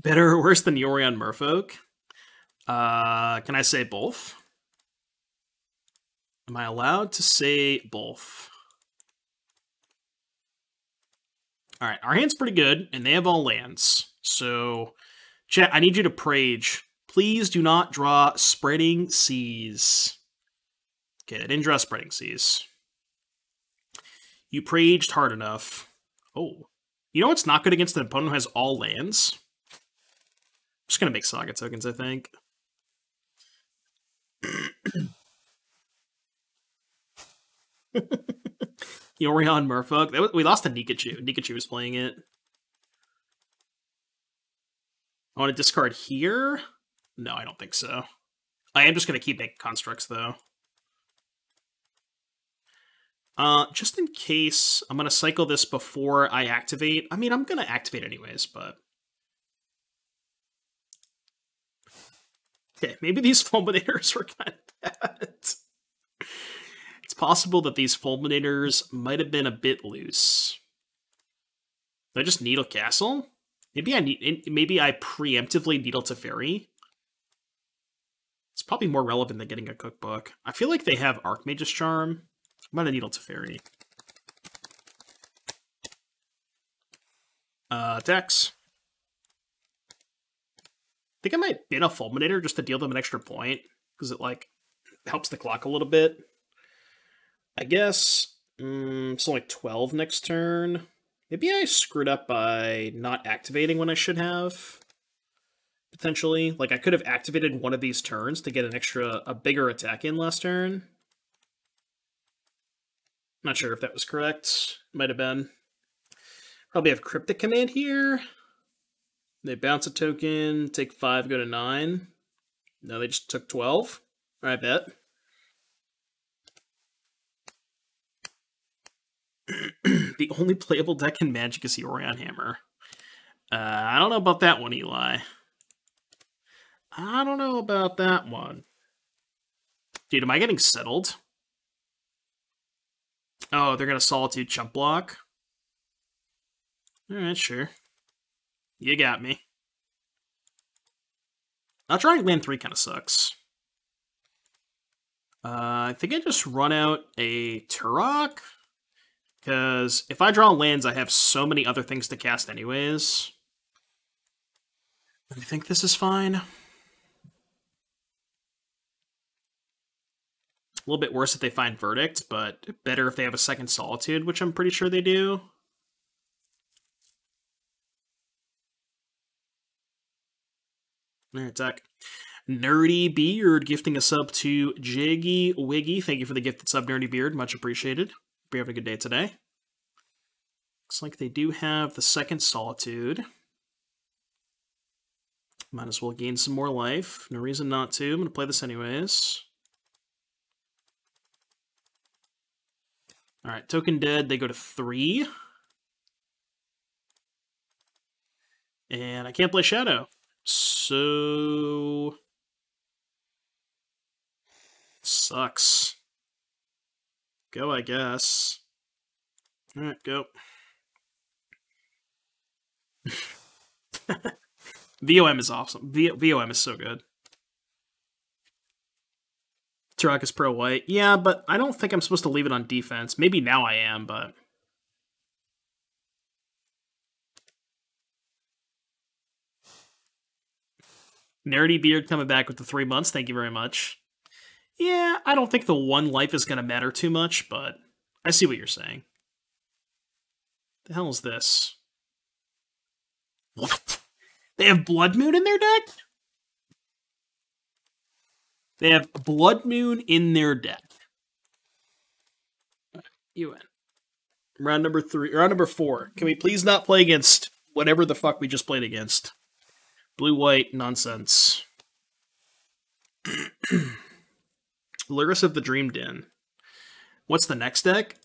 Better or worse than Yorion Merfolk? Can I say both? Am I allowed to say both? Alright, our hand's pretty good, and they have all lands. So, chat, I need you to prage. Please do not draw Spreading Seas. Okay, I didn't draw Spreading Seas. You praged hard enough. Oh. You know what's not good against an opponent who has all lands? I'm just going to make Saga tokens, I think. Yorion Merfolk. We lost to Nikachu. Nikachu was playing it. I want to discard here? No, I don't think so. I am just going to keep making constructs, though. Just in case, I'm going to cycle this before I activate. I mean, I'm going to activate anyways, but... Okay, maybe these Fulminators were kind of bad. It's possible that these Fulminators might have been a bit loose. Did I just Needle Castle? Maybe I preemptively Needle Teferi. It's probably more relevant than getting a cookbook. I feel like they have Archmage's Charm. I'm gonna Needle Teferi. Dex. I think I might bin a Fulminator just to deal them an extra point, because it, like, helps the clock a little bit. I guess it's only 12 next turn. Maybe I screwed up by not activating when I should have. Potentially. Like, I could have activated one of these turns to get a bigger attack in last turn. Not sure if that was correct. Might have been. Probably have Cryptic Command here. They bounce a token, take 5, go to 9. No, they just took 12. I bet. The only playable deck in Magic is the Orion Hammer. I don't know about that one, Eli. I don't know about that one. Dude, am I getting settled? Oh, they're going to Solitude Chump Block? Alright, sure. You got me. Not drawing land 3 kind of sucks. I think I just run out a Turok. Because if I draw lands, I have so many other things to cast anyways. I think this is fine. A little bit worse if they find Verdict, but better if they have a second Solitude, which I'm pretty sure they do. Alright, Zach. Nerdy Beard gifting a sub to Jiggy Wiggy. Thank you for the gifted sub, Nerdy Beard. Much appreciated. Hope you're having a good day today. Looks like they do have the second Solitude. Might as well gain some more life. No reason not to. I'm going to play this anyways. Alright, token dead. They go to 3. And I can't play Shadow. So... sucks. Go, I guess. Alright, go. VOM is awesome. VOM is so good. Turok is pro white. Yeah, but I don't think I'm supposed to leave it on defense. Maybe now I am, but... Nerdy Beard coming back with the 3 months. Thank you very much. Yeah, I don't think the 1 life is going to matter too much, but I see what you're saying. The hell is this? What? They have Blood Moon in their deck? They have Blood Moon in their deck. You win. Round number 4. Can we please not play against whatever the fuck we just played against? Blue-white nonsense. Lyris of the Dream Den. What's the next deck?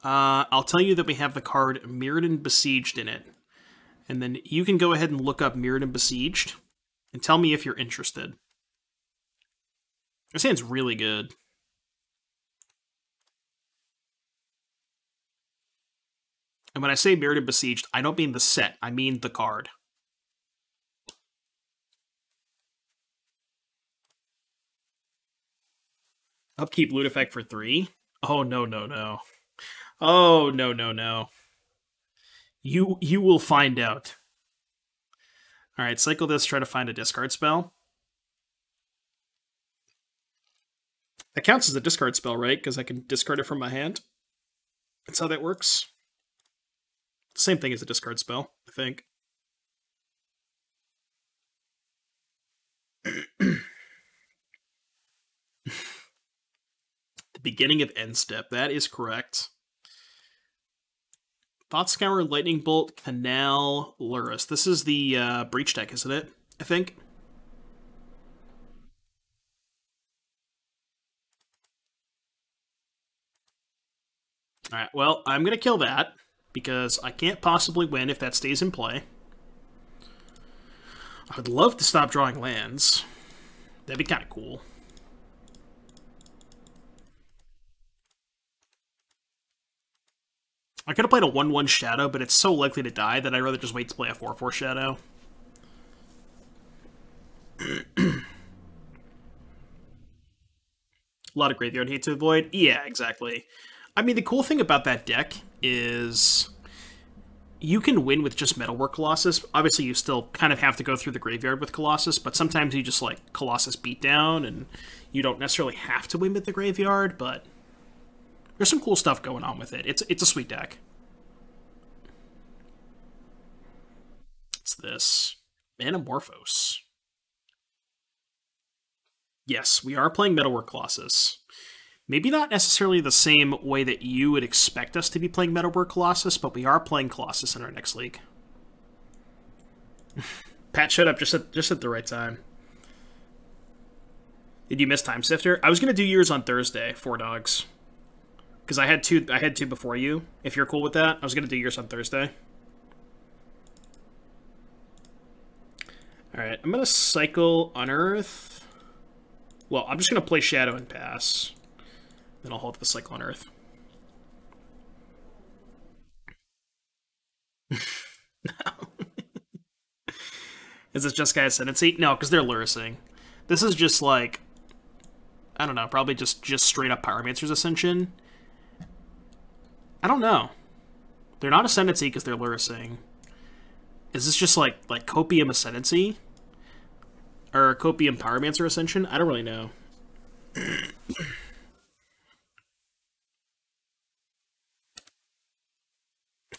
I'll tell you that we have the card Mirrodin Besieged in it. And then you can go ahead and look up Mirrodin Besieged and tell me if you're interested. This hand's really good. And when I say Mirrodin Besieged, I don't mean the set, I mean the card. Upkeep loot effect for 3? Oh, no, no, no. Oh, no, no, no. You will find out. Alright, cycle this, try to find a discard spell. That counts as a discard spell, right? Because I can discard it from my hand. That's how that works. Same thing as a discard spell, I think. Beginning of end step. That is correct. Thought Scour, Lightning Bolt, Canal, Lyris. This is the Breach deck, isn't it? I think. Alright, well, I'm going to kill that, because I can't possibly win if that stays in play. I would love to stop drawing lands. That'd be kind of cool. I could have played a 1/1 Shadow, but it's so likely to die that I'd rather just wait to play a 4/4 Shadow. A lot of graveyard hate to avoid. Yeah, exactly. I mean, the cool thing about that deck is you can win with just Metalwork Colossus. Obviously, you still kind of have to go through the graveyard with Colossus, but sometimes you just, like, Colossus Beatdown, and you don't necessarily have to win with the graveyard, but there's some cool stuff going on with it. It's a sweet deck. It's this. Manamorphose. Yes, we are playing Metalwork Colossus. Maybe not necessarily the same way that you would expect us to be playing Metalwork Colossus, but we are playing Colossus in our next league. Pat showed up just at the right time. Did you miss Time Sifter? I was going to do yours on Thursday, 4 dogs. Because I had two before you. If you're cool with that, I was going to do yours on Thursday. Alright, I'm going to cycle Unearth. Well, I'm just going to play Shadow and pass. Then I'll hold the cycle Unearth. No. Is this just Guy's Ascendancy? No, because they're Lyrising. This is just like, I don't know, probably just straight up Pyromancer's Ascension. I don't know. They're not Ascendancy because they're Lyrising. Is this just like Copium Ascendancy? Or Copium Pyromancer Ascension? I don't really know.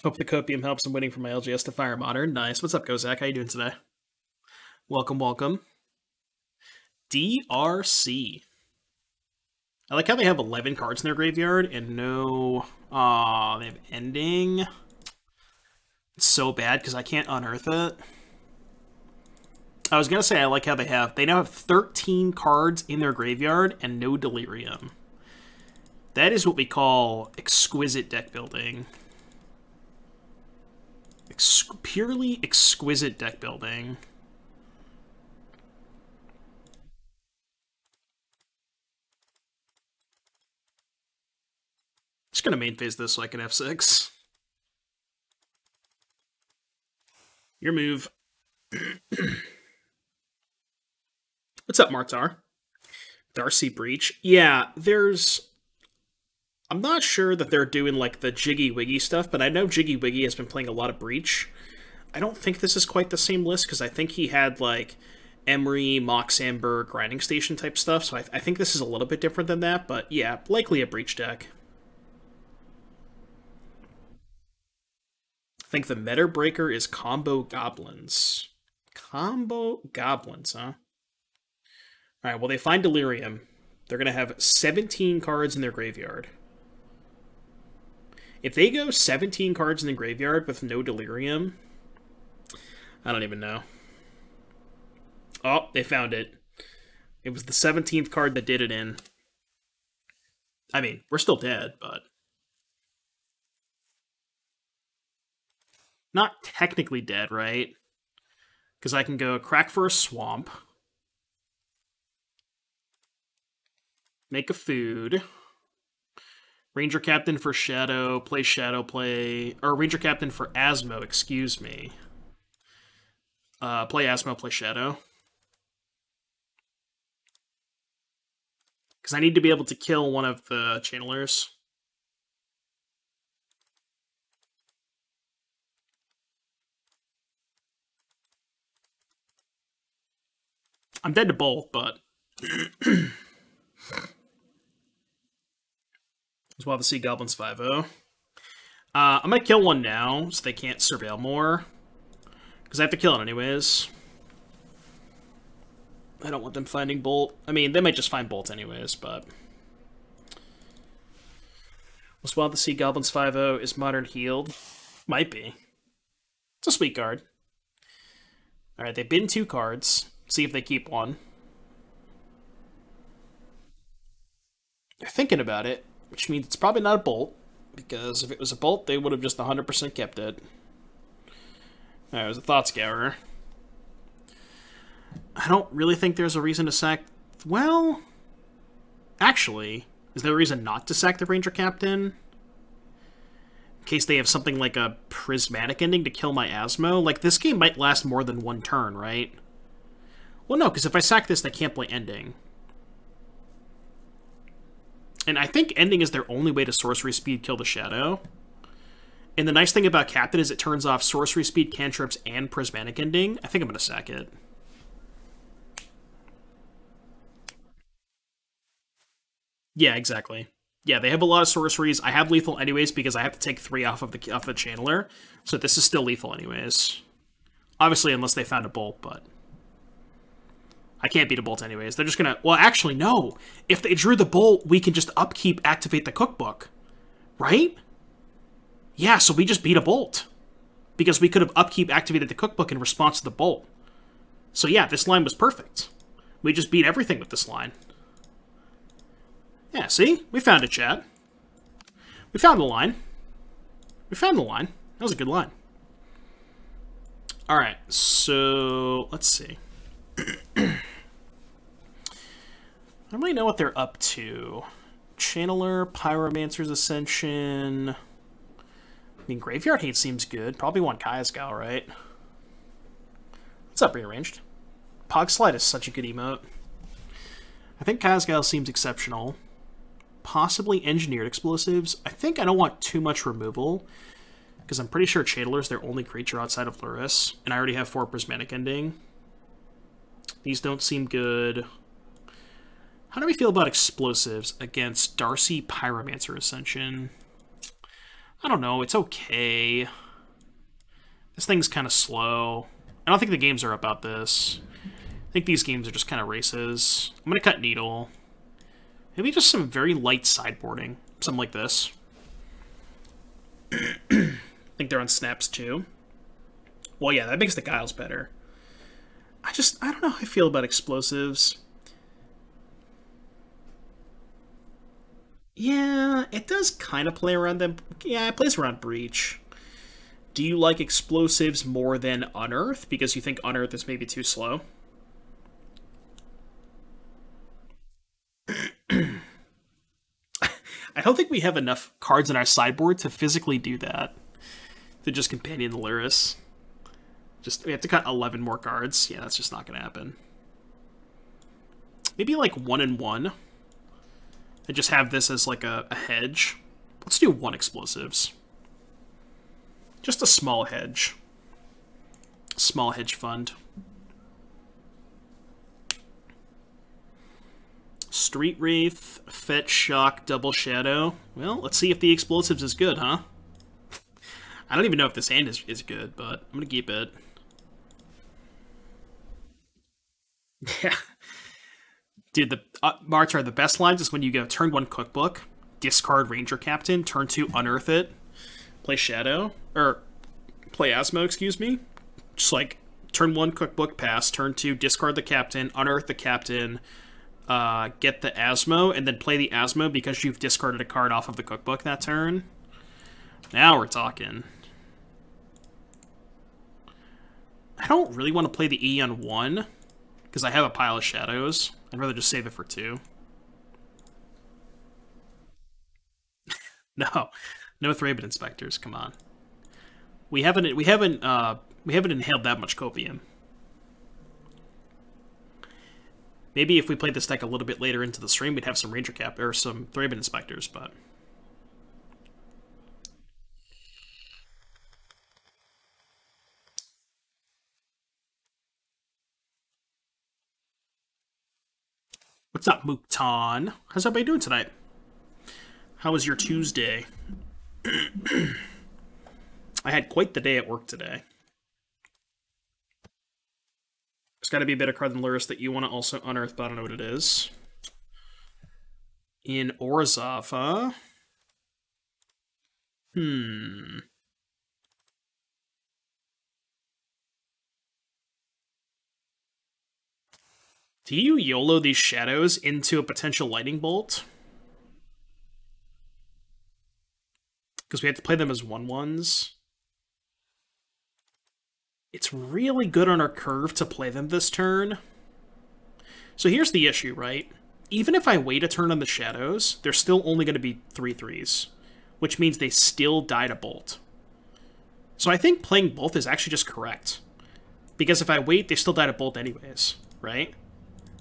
Hope the Copium helps in winning for my LGS to Fire Modern. Nice. What's up, Kozak? How you doing today? Welcome, welcome. DRC. I like how they have 11 cards in their graveyard and no... Aw, they have ending. It's so bad because I can't unearth it. I was going to say I like how they now have 13 cards in their graveyard and no delirium. That is what we call exquisite deck building. Purely exquisite deck building. Just gonna main phase this so I can F6. Your move. What's up, Martar? Darcy Breach. Yeah, I'm not sure that they're doing, like, the Jiggy Wiggy stuff, but I know Jiggy Wiggy has been playing a lot of Breach. I don't think this is quite the same list, because I think he had, like, Emery, Mox Amber, Grinding Station type stuff, so I think this is a little bit different than that, but yeah, likely a Breach deck. I think the meta breaker is Combo Goblins. Combo Goblins, huh? Alright, well, they find Delirium. They're going to have 17 cards in their graveyard. If they go 17 cards in the graveyard with no Delirium, I don't even know. Oh, they found it. It was the 17th card that did it in. I mean, we're still dead, but... Not technically dead, right? Because I can go crack for a swamp. Make a food. Ranger Captain for Shadow, play... Or Ranger Captain for Asmo, excuse me. Play Asmo, play Shadow. Because I need to be able to kill one of the channelers. I'm dead to both, but... As well, the Sea Goblins 5-0. I'm going to kill one now, so they can't surveil more. Because I have to kill it anyways. I don't want them finding Bolt. I mean, they might just find Bolt anyways, but... As well, the Sea Goblins 5-0 is Modern Healed. Might be. It's a sweet card. Alright, they bin 2 cards. See if they keep one. They're thinking about it, which means it's probably not a Bolt, because if it was a Bolt, they would have just 100% kept it. Alright, it was a Thought Scourer. I don't really think there's a reason to sack... Well... Actually, is there a reason not to sack the Ranger Captain? In case they have something like a Prismatic Ending to kill my Asmo? Like, this game might last more than one turn, right? Well, no, because if I sack this, they can't play Ending. And I think Ending is their only way to Sorcery Speed kill the Shadow. And the nice thing about Captain is it turns off Sorcery Speed, Cantrips, and Prismatic Ending. I think I'm going to sack it. Yeah, exactly. Yeah, they have a lot of sorceries. I have lethal anyways because I have to take 3 off of the channeler. So this is still lethal anyways. Obviously, unless they found a Bolt, but... I can't beat a Bolt anyways. They're just gonna... Well, actually, no. If they drew the Bolt, we can just upkeep activate the cookbook. Right? Yeah, so we just beat a Bolt. Because we could have upkeep activated the cookbook in response to the Bolt. So yeah, this line was perfect. We just beat everything with this line. Yeah, see? We found it, chat. We found the line. We found the line. That was a good line. Alright, so... Let's see. I don't really know what they're up to. Channeler, Pyromancer's Ascension... I mean, Graveyard Hate seems good. Probably want Kaiaskal, right? What's up, Rearranged? Pog Slide is such a good emote. I think Kaiaskal seems exceptional. Possibly Engineered Explosives. I think I don't want too much removal, because I'm pretty sure Channeler's their only creature outside of Luris, and I already have 4 Prismatic Ending. These don't seem good. How do we feel about Explosives against Darcy Pyromancer Ascension? I don't know, it's okay. This thing's kind of slow. I don't think the games are about this. think these games are just kind of races. I'm going to cut Needle. Maybe just some very light sideboarding. Something like this. I think they're on snaps too. Well, yeah, that makes the Guiles better. I don't know how I feel about explosives. Yeah, it does kind of play around them. Yeah, it plays around Breach. Do you like explosives more than Unearth? Because you think Unearth is maybe too slow? I don't think we have enough cards in our sideboard to physically do that. To just companion the Lyris. We have to cut 11 more cards. Yeah, that's just not going to happen. Maybe like 1 and 1. And just have this as like a hedge. Let's do 1 explosives. Just a small hedge. Small hedge fund. Street Wraith, Fetch, Shock, Double Shadow. Well, let's see if the explosives is good, huh? I don't even know if this hand is good, but I'm going to keep it. Yeah. Dude, the March are the best lines is when you go turn 1 Cookbook, discard Ranger Captain, turn 2 Unearth it, play Shadow, or play Asmo, excuse me. Just like turn 1 Cookbook, pass, turn 2 discard the Captain, Unearth the Captain, get the Asmo, and then play the Asmo because you've discarded a card off of the Cookbook that turn. Now we're talking. I don't really want to play the E on 1 because I have a pile of shadows. I'd rather just save it for 2. No, no Thraben Inspectors. Come on, we haven't inhaled that much copium. Maybe if we played this deck a little bit later into the stream, we'd have some Ranger Cap or some Thraben Inspectors, but. What's up, Muktan? How's everybody doing tonight? How was your Tuesday? I had quite the day at work today. There's got to be a better card than Lyris that you want to also unearth, but I don't know what it is. In Orzhov, huh? Do you YOLO these shadows into a potential lightning bolt? Because we have to play them as 1/1s. It's really good on our curve to play them this turn. So here's the issue, right? Even if I wait a turn on the shadows, they're still only going to be 3/3s, which means they still die to bolt. So I think playing both is actually just correct. Because if I wait, they still die to bolt anyways, right?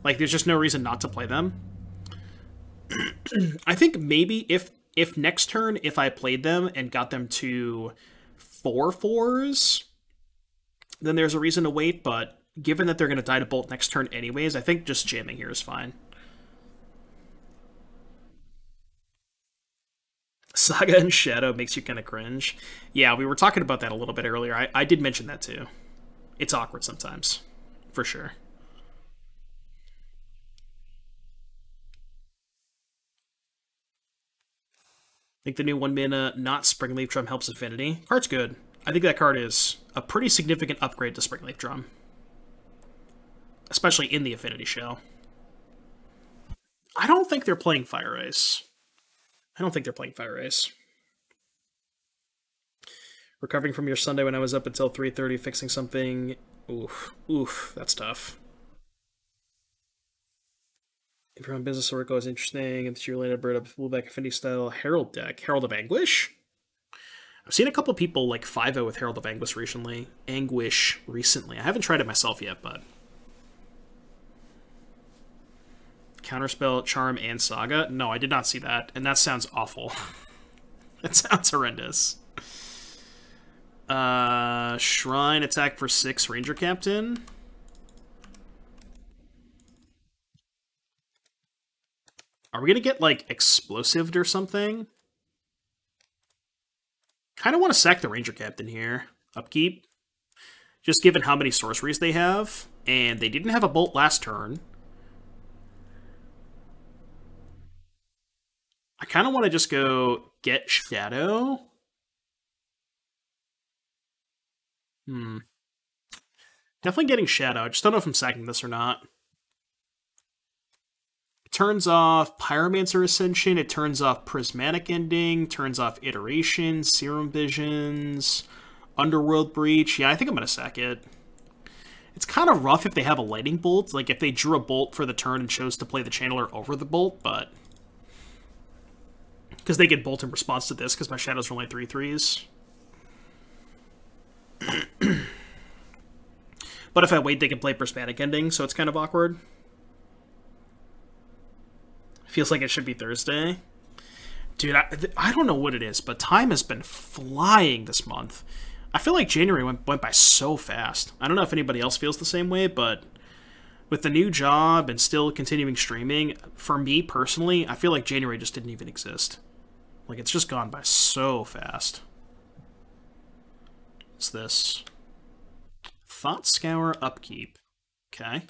Like, there's just no reason not to play them. I think maybe if next turn, if I played them and got them to 4/4s, then there's a reason to wait, but given that they're going to die to bolt next turn anyways, I think just jamming here is fine. Saga and Shadow makes you kind of cringe. Yeah, we were talking about that a little bit earlier. I did mention that too. It's awkward sometimes, for sure. I think the new 1-mana not Springleaf Drum helps Affinity. Card's good. I think that card is a pretty significant upgrade to Springleaf Drum. Especially in the Affinity shell. I don't think they're playing Fire Ice. Recovering from your Sunday when I was up until 3:30 fixing something. Oof, that's tough. If you're on business or work, is interesting. It's your later bird up fullback Affinity style Herald deck. Herald of Anguish? I've seen a couple people like 5-0 with Herald of Anguish recently. I haven't tried it myself yet, but. Counterspell, Charm, and Saga? No, I did not see that, and that sounds awful. That sounds horrendous. Shrine, attack for 6, Ranger Captain. Are we gonna get, like, explosived or something? Kind of want to sack the Ranger Captain here. Upkeep. just given how many sorceries they have, and they didn't have a bolt last turn. I kind of want to just go get Shadow. Definitely getting Shadow. I just don't know if I'm sacking this or not. It turns off Pyromancer Ascension. It turns off Prismatic Ending. Turns off Iteration, Serum Visions, Underworld Breach. Yeah, I think I'm going to sack it. It's kind of rough if they have a Lightning Bolt. Like, if they drew a Bolt for the turn and chose to play the Channeler over the Bolt, but... because they get Bolt in response to this, because my Shadows are only 3/3s. But if I wait, they can play Prismatic Ending, so it's kind of awkward. Feels like it should be Thursday. Dude, I don't know what it is, but time has been flying this month. I feel like January went by so fast. I don't know if anybody else feels the same way, but with the new job and still continuing streaming, for me personally, I feel like January just didn't even exist. Like, it's just gone by so fast. What's this? Thought Scour Upkeep. Okay.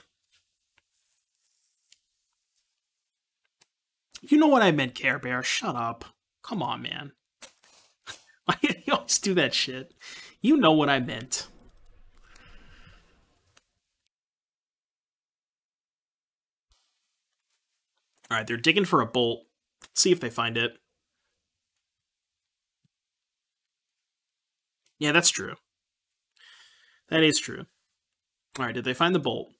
You know what I meant, Care Bear. Shut up. Come on, man. Why do you always do that shit? You know what I meant. Alright, they're digging for a bolt. Let's see if they find it. Yeah, that's true. That is true. Alright, did they find the bolt?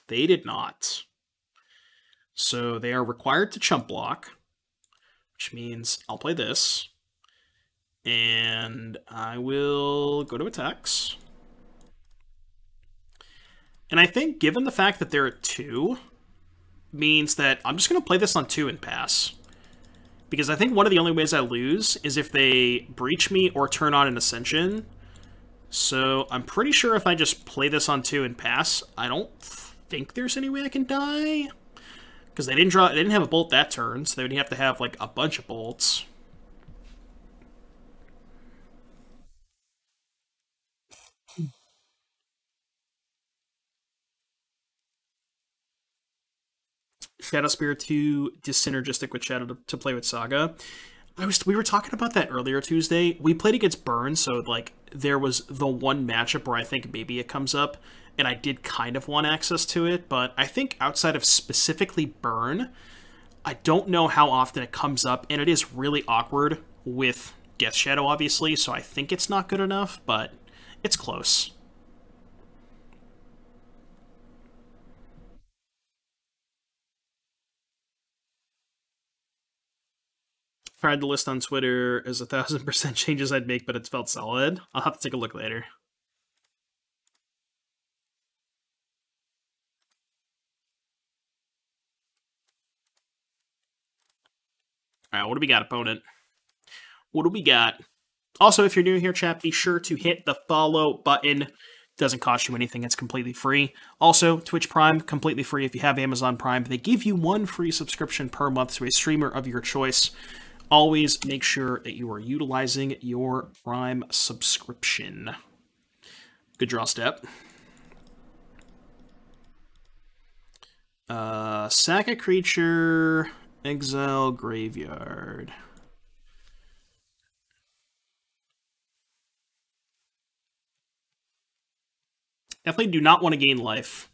They did not. So they are required to chump block, which means I'll play this. And I will go to attacks. And I think, given the fact that they're at 2, means that I'm just going to play this on 2 and pass. Because I think one of the only ways I lose is if they breach me or turn on an Ascension. So I'm pretty sure if I just play this on 2 and pass, I don't think there's any way I can die. Because they didn't have a bolt that turn, so they would have to have like a bunch of bolts. Shadow Spear 2 dissynergistic with Shadow to play with Saga. We were talking about that earlier Tuesday. We played against Burn, so like there was the one matchup where I think maybe it comes up, and I did kind of want access to it, but I think outside of specifically Burn, I don't know how often it comes up, and it is really awkward with Death Shadow, obviously, so I think it's not good enough, but it's close. Tried the list on Twitter as 1,000% changes I'd make, but it's felt solid. I'll have to take a look later. Alright, what do we got, opponent? What do we got? Also, if you're new here, chat, be sure to hit the follow button. Doesn't cost you anything. It's completely free. Also, Twitch Prime, completely free if you have Amazon Prime. They give you 1 free subscription per month to a streamer of your choice. Always make sure that you are utilizing your Prime subscription. Good draw step. Sack a creature, exile graveyard. Definitely do not want to gain life.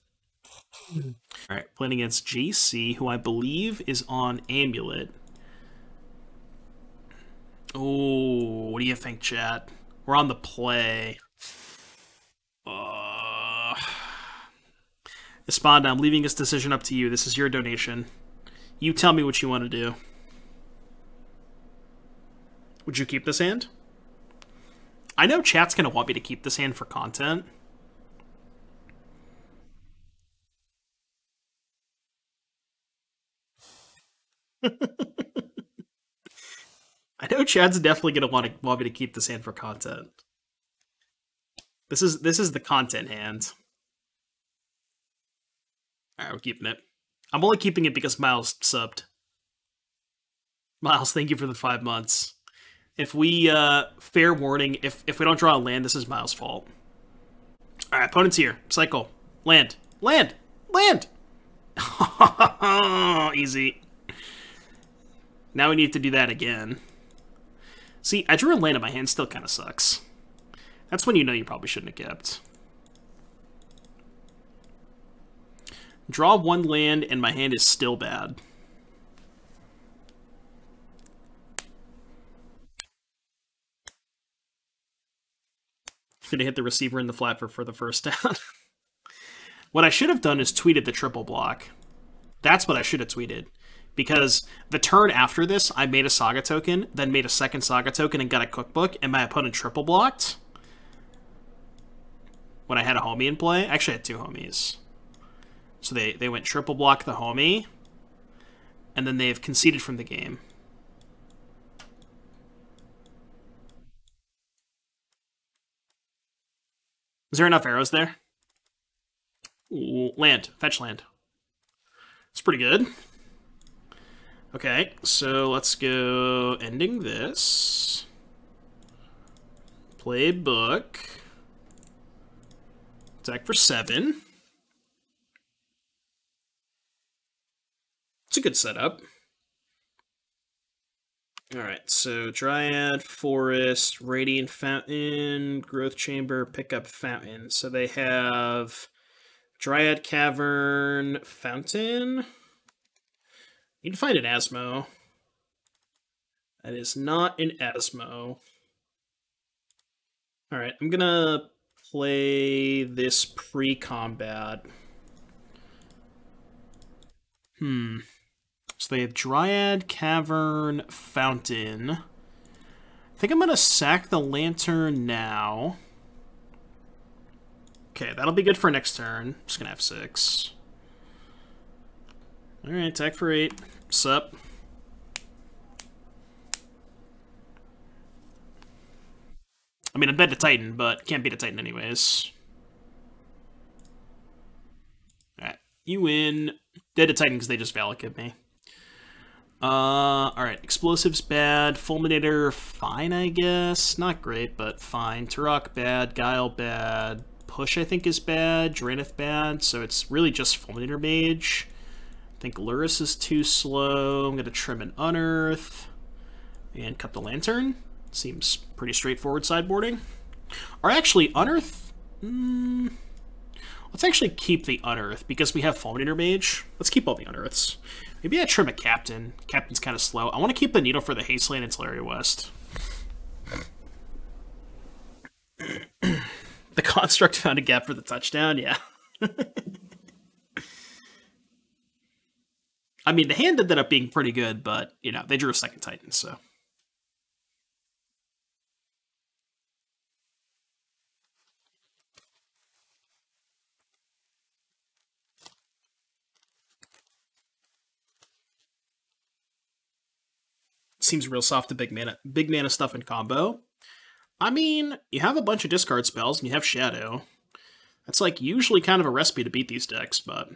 Alright, playing against JC, who I believe is on Amulet. Oh, what do you think, chat? We're on the play. Esponda, I'm leaving this decision up to you. This is your donation. You tell me what you want to do. Would you keep this hand? I know chat's going to want me to keep this hand for content. I know Chad's definitely gonna want me to keep this hand for content. This is the content hand. Alright, we're keeping it. I'm only keeping it because Miles subbed. Miles, thank you for the 5 months. If we fair warning, if we don't draw a land, this is Miles' fault. Alright, opponent's here. Cycle. Land. Land! Land! Easy. Now we need to do that again. See, I drew a land and my hand still kind of sucks. That's when you know you probably shouldn't have kept. Draw one land and my hand is still bad. Gonna hit the receiver in the flapper for the first down. What I should have done is tweeted the triple block. That's what I should have tweeted. Because the turn after this, I made a Saga token, then made a second Saga token and got a cookbook, and my opponent triple blocked. When I had a homie in play. Actually, I had two homies. So they went triple block the homie, and then they've conceded from the game. Is there enough arrows there? Ooh, land. Fetch land. It's pretty good. Okay, so let's go ending this. Play book. Attack for 7. It's a good setup. Alright, so Dryad, Forest, Radiant Fountain, Growth Chamber, Pickup Fountain. So they have Dryad Cavern, Fountain. Need to find an Asmo. That is not an Asmo. Alright, I'm gonna play this pre-combat. So they have Dryad, Cavern, Fountain. I think I'm going to sack the Lantern now. Okay, that'll be good for next turn. Just going to have 6. Alright, attack for 8. Sup? I mean, I'm dead to Titan, but can't beat a Titan anyways. Alright, you win. Dead to Titan because they just Valakut me. Alright, Explosives bad, Fulminator fine, I guess. Not great, but fine. Turok bad, Guile bad, Push I think is bad, Draenith bad, so it's really just Fulminator Mage. I think Lurrus is too slow. I'm gonna trim an Unearth and cut the Lantern. Seems pretty straightforward sideboarding. Or actually, Unearth... Let's actually keep the Unearth, because we have Fulminator Mage. Let's keep all the Unearths. Maybe I trim a Captain. Captain's kind of slow. I want to keep the Needle for the Hasteland and Teleria West. The Construct found a gap for the touchdown, yeah. I mean, the hand ended up being pretty good, but, you know, they drew a second Titan, so... Seems real soft to big mana stuff in combo. I mean, you have a bunch of discard spells and you have Shadow. That's like usually kind of a recipe to beat these decks, but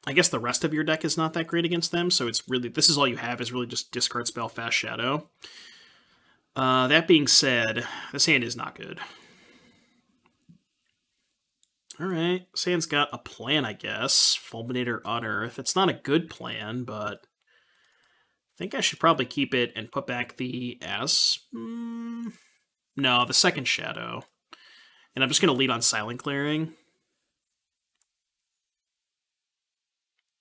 I guess the rest of your deck is not that great against them, so it's really, this is all you have is really just discard spell, fast Shadow. That being said, this hand is not good. Alright, this hand's got a plan, I guess. Fulminator Unearth. It's not a good plan, but I think I should probably keep it and put back the No, the second Shadow. And I'm just going to lead on Silent Clearing.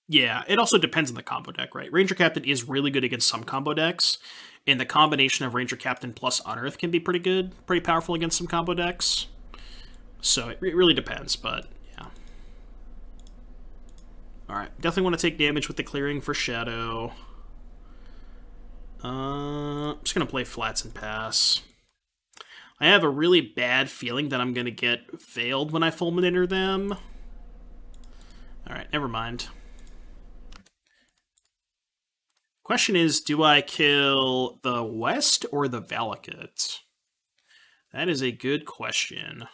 Yeah, it also depends on the combo deck, right? Ranger Captain is really good against some combo decks, and the combination of Ranger Captain plus Unearth can be pretty good, pretty powerful against some combo decks. So it really depends, but yeah. Alright, definitely want to take damage with the clearing for Shadow. I'm just going to play flats and pass. I have a really bad feeling that I'm going to get failed when I Fulminator them. Alright, never mind. Question is, do I kill the West or the Valakut? That is a good question.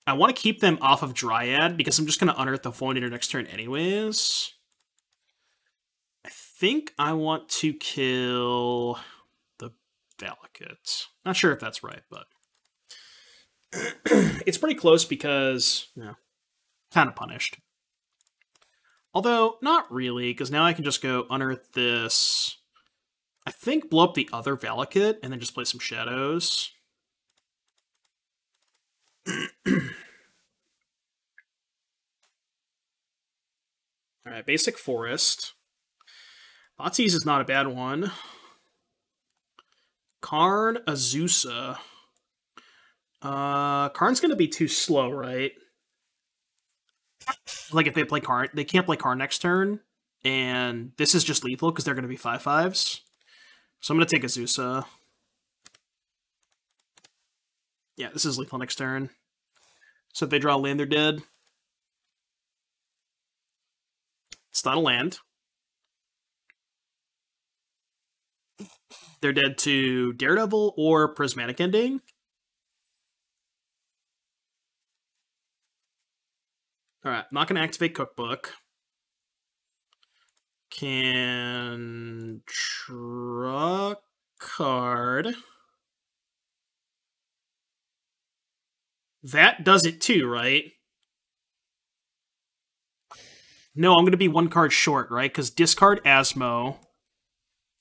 I want to keep them off of Dryad because I'm just going to unearth the Fulminator next turn anyways. I think I want to kill the Valakut. Not sure if that's right, but It's pretty close because, you know, kind of punished. Although, not really, because now I can just go unearth this. I think blow up the other Valakut and then just play some shadows. Alright, basic forest. Thoughtseize is not a bad one. Karn, Azusa. Karn's gonna be too slow, right? Like, if they play Karn, they can't play Karn next turn, and this is just lethal because they're gonna be 5/5s. So I'm gonna take Azusa. Yeah, this is lethal next turn. So if they draw a land, they're dead. It's not a land. They're dead to Daredevil or Prismatic Ending. Alright, I'm not going to activate Cookbook. Can draw a card. That does it too, right? No, I'm going to be one card short, right? Because discard Asmo,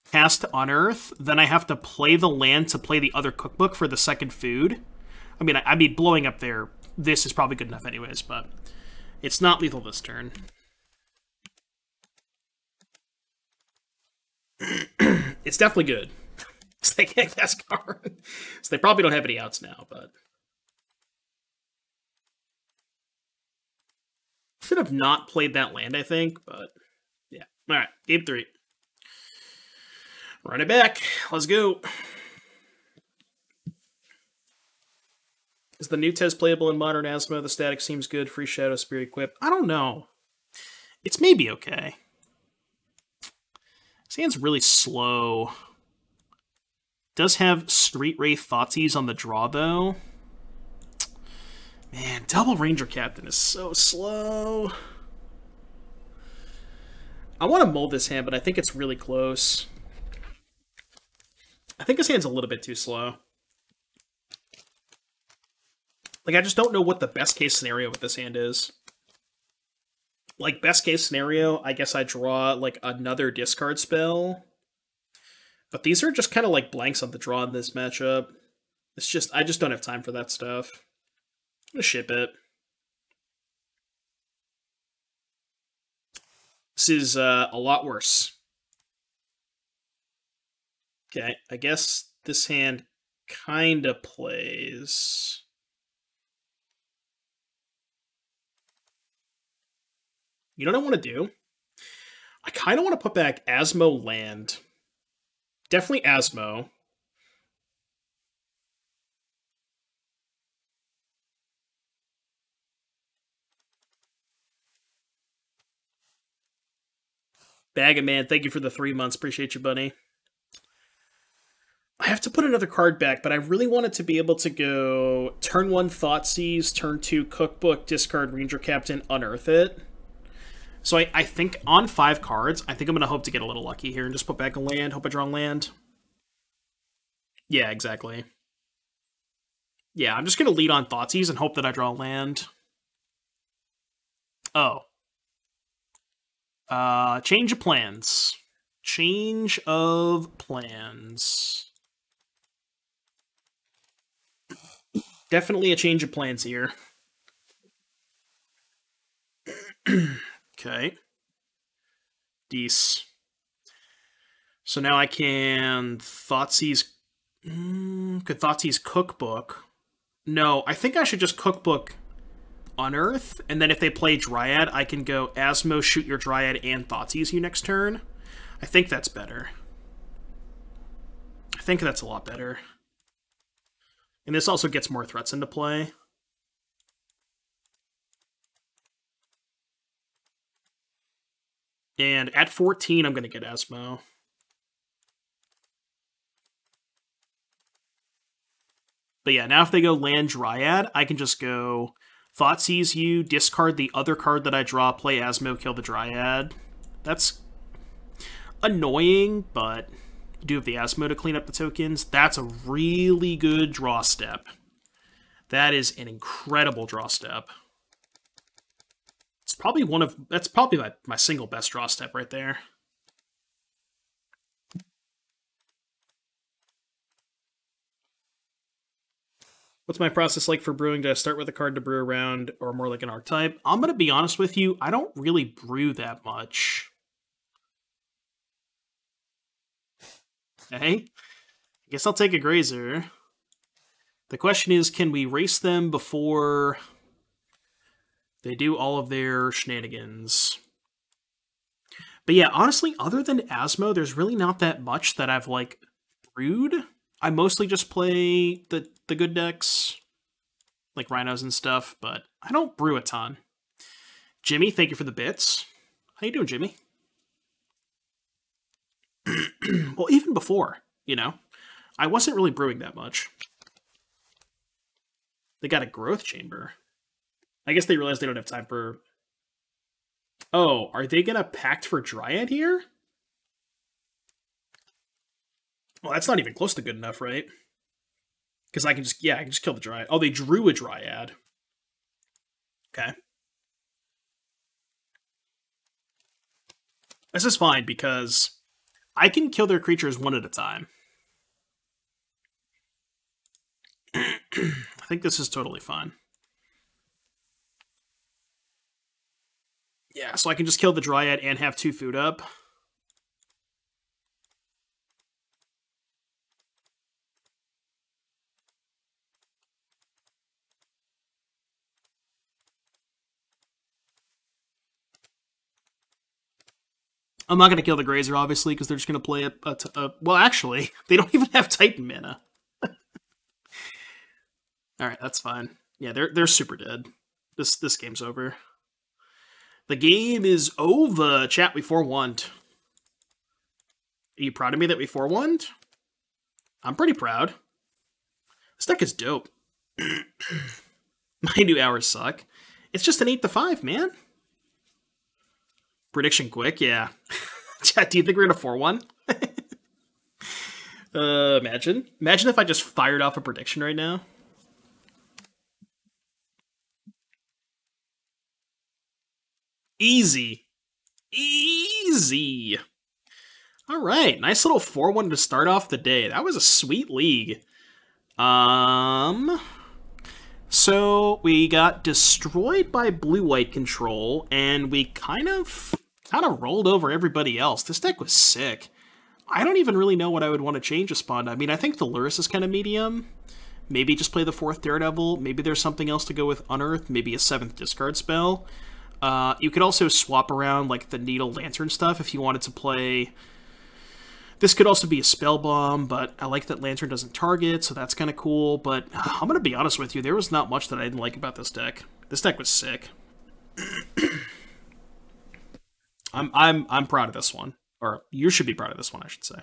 cast Unearth, then I have to play the land to play the other Cookbook for the second food. I mean, blowing up there, this is probably good enough anyways, but it's not lethal this turn. It's definitely good. So they can't cast card. So they probably don't have any outs now, but should have not played that land, I think, but yeah. Alright, game 3. Run it back. Let's go. Is the new test playable in Modern Asmo? The static seems good. Free Shadow Spirit equip. I don't know. It's maybe okay. This hand's really slow. Does have Street Wraith Thoughtseize on the draw, though. Man, Double Ranger Captain is so slow. I want to mold this hand, but I think it's really close. I think this hand's a little bit too slow. Like, I just don't know what the best case scenario with this hand is. Like, best case scenario, I guess I draw, like, another discard spell. But these are just kind of like blanks on the draw in this matchup. It's just, I just don't have time for that stuff. I'm gonna ship it. This is a lot worse. Okay, I guess this hand kind of plays. You know what I want to do? I kind of want to put back Asmo land. Definitely Asmo. Bag of Man, thank you for the 3 months. Appreciate you, buddy. I have to put another card back, but I really wanted to be able to go turn 1 Thoughtseize, turn 2 Cookbook, discard Ranger Captain, unearth it. So I think on 5 cards, I think I'm going to hope to get a little lucky here and just put back a land, hope I draw a land. Yeah, exactly. Yeah, I'm just going to lead on Thoughtseize and hope that I draw a land. Oh. Change of plans. Change of plans. Definitely a change of plans here. Okay. Dece. So now I can Thoughtseize. Could Thoughtseize Cookbook. No, I think I should just Cookbook Unearth, and then if they play Dryad, I can go Asmo, shoot your Dryad, and Thoughtseize you next turn. I think that's better. I think that's a lot better. And this also gets more threats into play. And at 14, I'm going to get Asmo. But yeah, now if they go land Dryad, I can just go Thoughtseize you, discard the other card that I draw, play Asmo, kill the Dryad. That's annoying, but you do have the Asmo to clean up the tokens. That's a really good draw step. That is an incredible draw step. It's probably that's probably my single best draw step right there. What's my process like for brewing? Do I start with a card to brew around, or more like an archetype? I'm going to be honest with you, I don't really brew that much. Okay. I guess I'll take a Grazer. The question is, can we race them before they do all of their shenanigans? But yeah, honestly, other than Asmo, there's really not that much that I've, like, brewed. I mostly just play the good decks, like Rhinos and stuff, but I don't brew a ton. Jimmy, thank you for the bits. How you doing, Jimmy? Well, even before, you know, I wasn't really brewing that much. They got a growth chamber. I guess they realized they don't have time for... Oh, are they gonna pact for Dryad here? Well, that's not even close to good enough, right? Because I can just kill the Dryad. Oh, they drew a Dryad. Okay. This is fine, because I can kill their creatures one at a time. I think this is totally fine. Yeah, so I can just kill the Dryad and have 2 food up. I'm not going to kill the Grazer, obviously, because they're just going to play a... Well, actually, they don't even have Titan mana. Alright, that's fine. Yeah, they're super dead. This game's over. The game is over. Chat, we 4-1'd. Are you proud of me that we 4-1'd? I'm pretty proud. This deck is dope. My new hours suck. It's just an 8-5, man. Prediction quick, yeah. Chat, do you think we're gonna 4-1? Imagine. Imagine if I just fired off a prediction right now. Easy. Easy. All right, nice little 4-1 to start off the day. That was a sweet league. So we got destroyed by blue-white control, and we kind of rolled over everybody else. This deck was sick. I don't even really know what I would want to change a spawn. I mean, I think the Luris is kind of medium. Maybe just play the 4th Daredevil. Maybe there's something else to go with Unearth. Maybe a 7th discard spell. You could also swap around like the Needle Lantern stuff if you wanted to play... This could also be a Spell Bomb, but I like that Lantern doesn't target, so that's kind of cool. But I'm going to be honest with you, there was not much that I didn't like about this deck. This deck was sick. I'm proud of this one. Or you should be proud of this one, I should say.